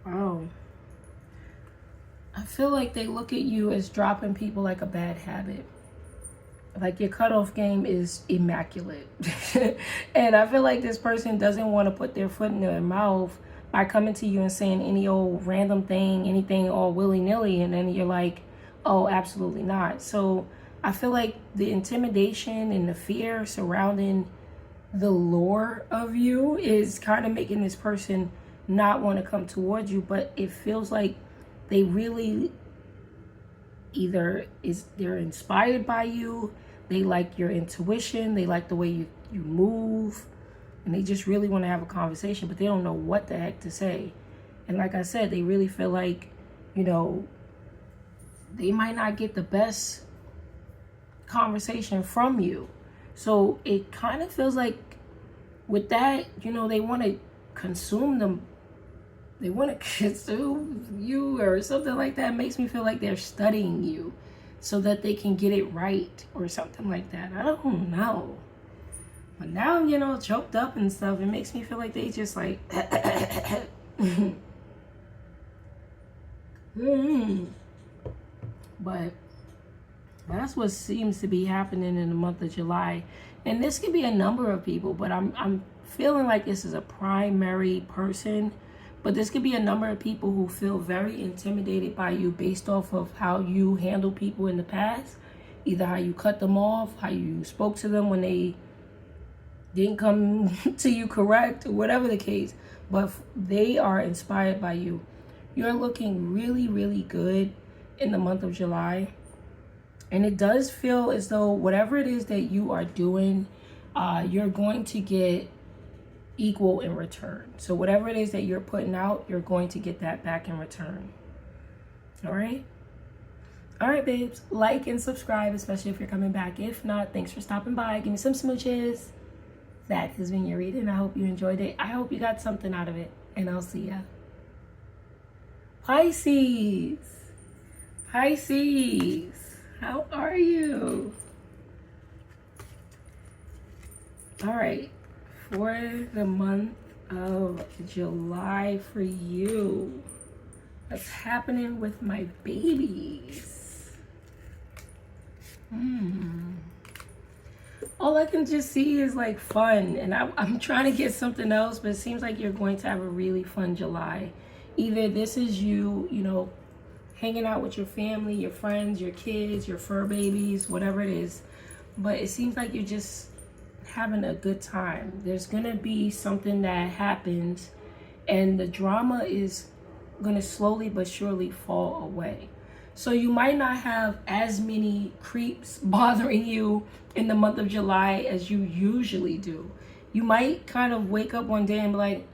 Wow. I feel like they look at you as dropping people like a bad habit. Like your cutoff game is immaculate. And I feel like this person doesn't want to put their foot in their mouth by coming to you and saying any old random thing, anything all willy-nilly, and then you're like, oh, absolutely not. So I feel like the intimidation and the fear surrounding the lure of you is kind of making this person not want to come towards you, but it feels like they really either they're inspired by you, they like your intuition, they like the way you move, and they just really want to have a conversation, but they don't know what the heck to say. And like I said, they really feel like you know, they might not get the best conversation from you. So it kind of feels like with that, you know, they want to consume them. They want to consume you or something like that. It makes me feel like they're studying you so that they can get it right or something like that. I don't know. But now I'm, you know, choked up and stuff. It makes me feel like they just like... But that's what seems to be happening in the month of July. And this could be a number of people, but I'm feeling like this is a primary person. But this could be a number of people who feel very intimidated by you based off of how you handle people in the past. Either how you cut them off, how you spoke to them when they didn't come to you correct, or whatever the case. But they are inspired by you. You're looking really, really good in the month of July. And it does feel as though whatever it is that you are doing, you're going to get equal in return. So whatever it is that you're putting out, you're going to get that back in return. All right? All right, babes. Like and subscribe, especially if you're coming back. If not, thanks for stopping by. Give me some smooches. That has been your reading. I hope you enjoyed it. I hope you got something out of it. And I'll see ya. Pisces. Pisces. How are you? All right. For the month of July for you, what's happening with my babies? All I can just see is like fun, and I'm trying to get something else, but it seems like you're going to have a really fun July. Either this is you, you know, hanging out with your family, your friends, your kids, your fur babies, whatever it is, but it seems like you're just having a good time. There's gonna be something that happens, and the drama is gonna slowly but surely fall away. So you might not have as many creeps bothering you in the month of July as you usually do. You might kind of wake up one day and be like,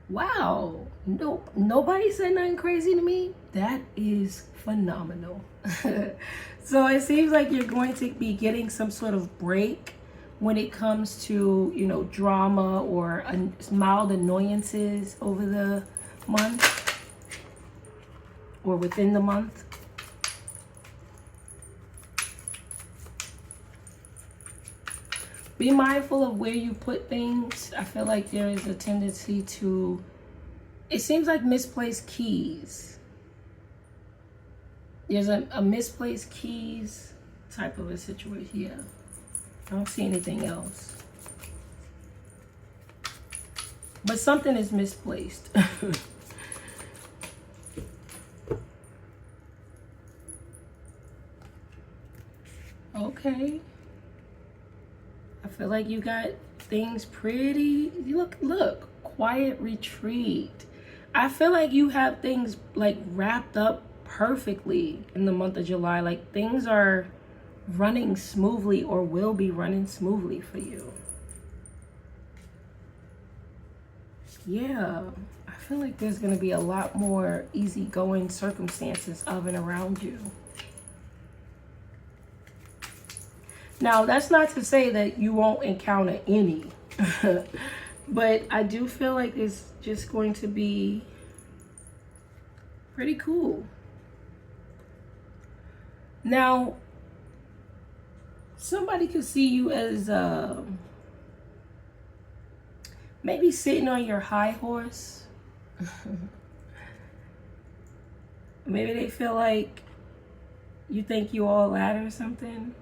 wow, nope, nobody said nothing crazy to me. That is phenomenal. So it seems like you're going to be getting some sort of break when it comes to, you know, drama or mild annoyances over the month or within the month. Be mindful of where you put things. I feel like there is a tendency to, it seems like misplaced keys. There's a misplaced keys type of a situation. Yeah. I don't see anything else. But something is misplaced. Okay. I feel like you got things pretty, look, quiet retreat. I feel like you have things like wrapped up perfectly in the month of July. Like things are running smoothly or will be running smoothly for you. Yeah, I feel like there's going to be a lot more easygoing circumstances of and around you. Now, that's not to say that you won't encounter any, but I do feel like it's just going to be pretty cool. Now, somebody could see you as maybe sitting on your high horse. Maybe they feel like you think you all that or something.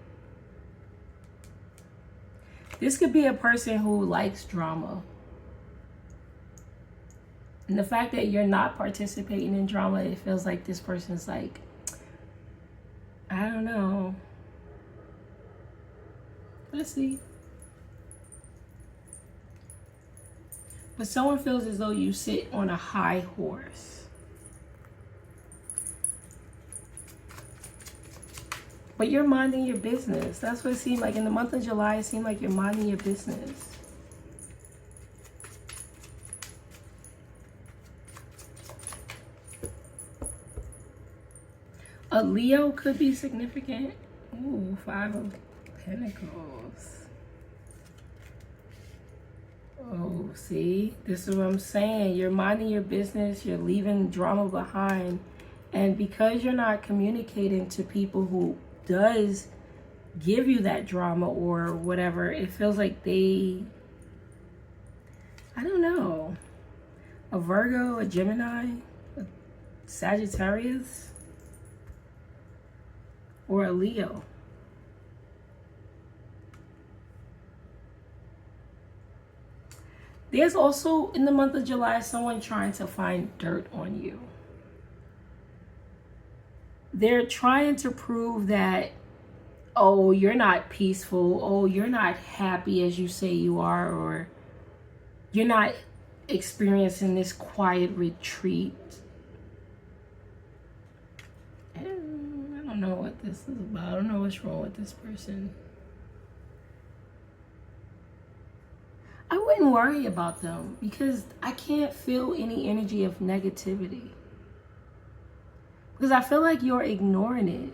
This could be a person who likes drama. And the fact that you're not participating in drama, it feels like this person's like, I don't know. Let's see. But someone feels as though you sit on a high horse. But you're minding your business. That's what it seemed like. In the month of July, it seemed like you're minding your business. A Leo could be significant. Ooh, 5 of Pentacles. Oh, see, this is what I'm saying. You're minding your business. You're leaving drama behind. And because you're not communicating to people who does give you that drama or whatever, it feels like they, I don't know, a Virgo, a Gemini, a Sagittarius, or a Leo. There's also, in the month of July, someone trying to find dirt on you. They're trying to prove that, oh, you're not peaceful. Oh, you're not happy as you say you are. Or you're not experiencing this quiet retreat. And I don't know what this is about. I don't know what's wrong with this person. I wouldn't worry about them because I can't feel any energy of negativity. Because I feel like you're ignoring it.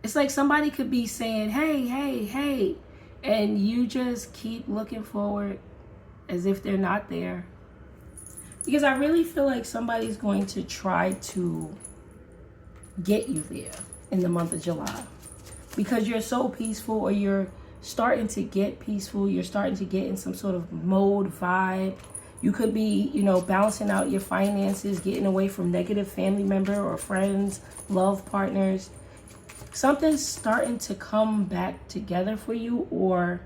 It's like somebody could be saying, hey, hey, hey, and you just keep looking forward as if they're not there. Because I really feel like somebody's going to try to get you there in the month of July. Because you're so peaceful, or you're starting to get peaceful. You're starting to get in some sort of mode, vibe. You could be, you know, balancing out your finances, getting away from negative family member or friends, love partners. Something's starting to come back together for you, or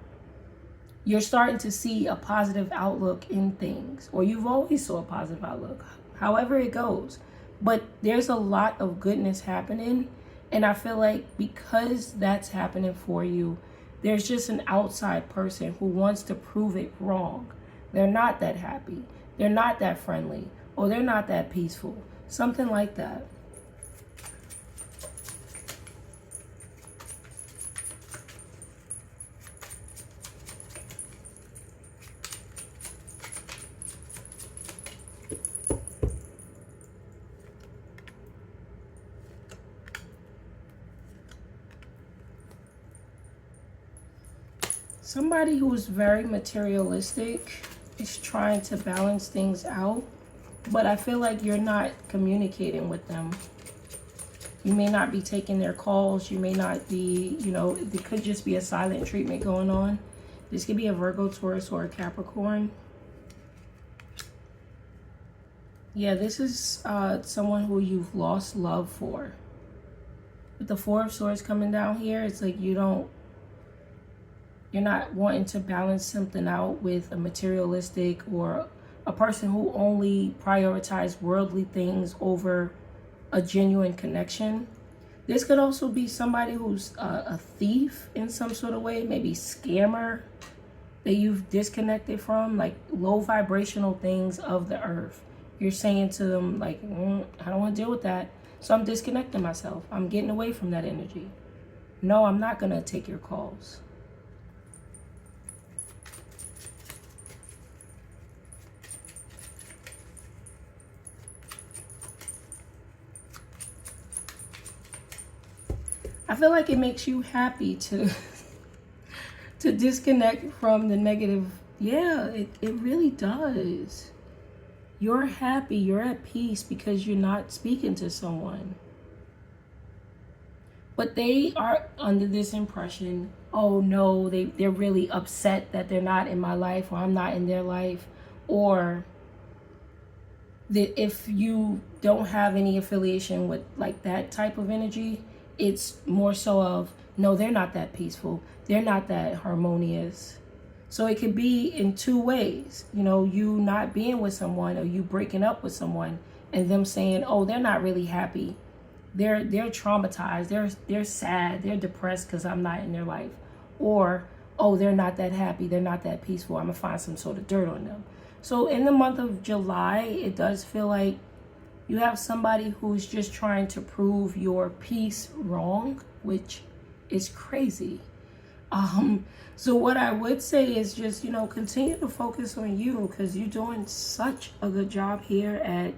you're starting to see a positive outlook in things, or you've always saw a positive outlook, however it goes. But there's a lot of goodness happening, and I feel like because that's happening for you, there's just an outside person who wants to prove it wrong. They're not that happy. They're not that friendly. Or they're not that peaceful. Something like that. Somebody who's very materialistic is trying to balance things out, but I feel like you're not communicating with them. You may not be taking their calls. You may not be, you know, there could just be a silent treatment going on. This could be a Virgo, Taurus, or a Capricorn. Yeah, this is someone who you've lost love for. With the Four of Swords coming down here, it's like you're not wanting to balance something out with a materialistic or a person who only prioritizes worldly things over a genuine connection. This could also be somebody who's a thief in some sort of way, maybe scammer that you've disconnected from, like low vibrational things of the earth. You're saying to them like, I don't want to deal with that, so I'm disconnecting myself. I'm getting away from that energy. No, I'm not going to take your calls. I feel like it makes you happy to disconnect from the negative. Yeah, it really does. You're happy, you're at peace because you're not speaking to someone. But they are under this impression, oh no, they're really upset that they're not in my life, or I'm not in their life. Or that if you don't have any affiliation with like that type of energy, it's more so of, no, they're not that peaceful. They're not that harmonious. So it could be in two ways. You know, you not being with someone, or you breaking up with someone, and them saying, oh, they're not really happy. They're traumatized. They're sad. They're depressed because I'm not in their life. Or, oh, they're not that happy. They're not that peaceful. I'm going to find some sort of dirt on them. So in the month of July, it does feel like you have somebody who's just trying to prove your peace wrong, which is crazy. So what I would say is just, you know, continue to focus on you, because you're doing such a good job here at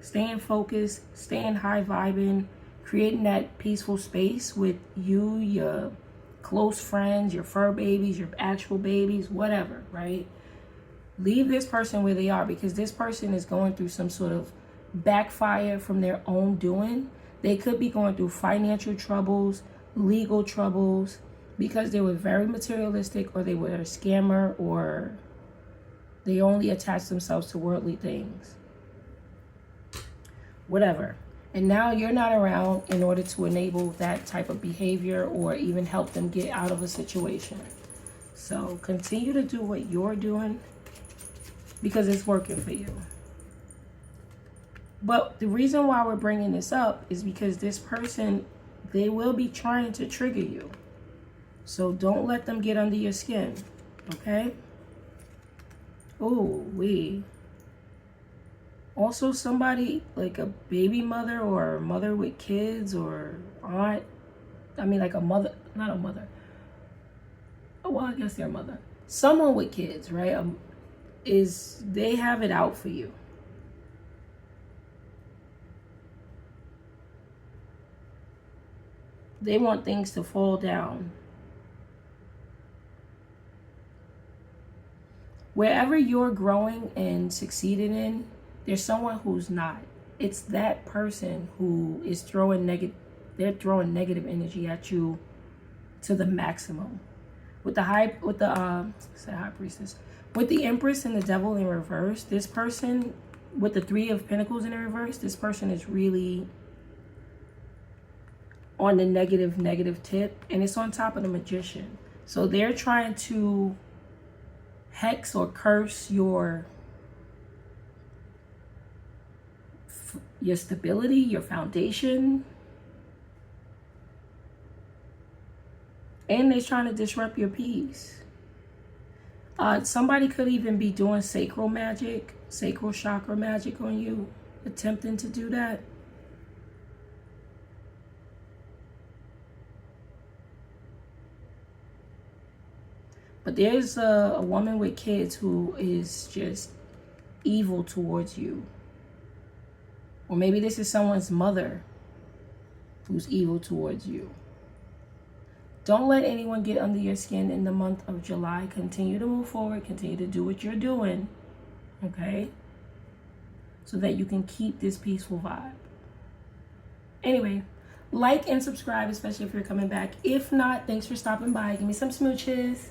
staying focused, staying high vibing, creating that peaceful space with you, your close friends, your fur babies, your actual babies, whatever, right? Leave this person where they are, because this person is going through some sort of backfire from their own doing. They could be going through financial troubles, legal troubles, because they were very materialistic, or they were a scammer, or they only attached themselves to worldly things. Whatever. And now you're not around in order to enable that type of behavior or even help them get out of a situation. So continue to do what you're doing, because it's working for you. But the reason why we're bringing this up is because this person, they will be trying to trigger you. So don't let them get under your skin, okay? Oh, also somebody like a baby mother or a mother with kids or aunt. I mean, like a mother, not a mother. Oh, well, I guess they're a mother. Someone with kids, right? They have it out for you. They want things to fall down. Wherever you're growing and succeeding in, there's someone who's not. It's that person who is throwing negative energy at you to the maximum. With the high priestess, with the Empress and the Devil in reverse, this person with the Three of Pentacles in the reverse, this person is really on the negative tip, and it's on top of the Magician. So they're trying to hex or curse your stability, your foundation, and they're trying to disrupt your peace. Somebody could even be doing sacral chakra magic on you, attempting to do that. But there's a woman with kids who is just evil towards you. Or maybe this is someone's mother who's evil towards you. Don't let anyone get under your skin in the month of July. Continue to move forward. Continue to do what you're doing. Okay? So that you can keep this peaceful vibe. Anyway, like and subscribe, especially if you're coming back. If not, thanks for stopping by. Give me some smooches.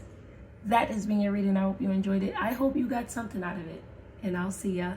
That has been your reading. I hope you enjoyed it. I hope you got something out of it. And I'll see ya.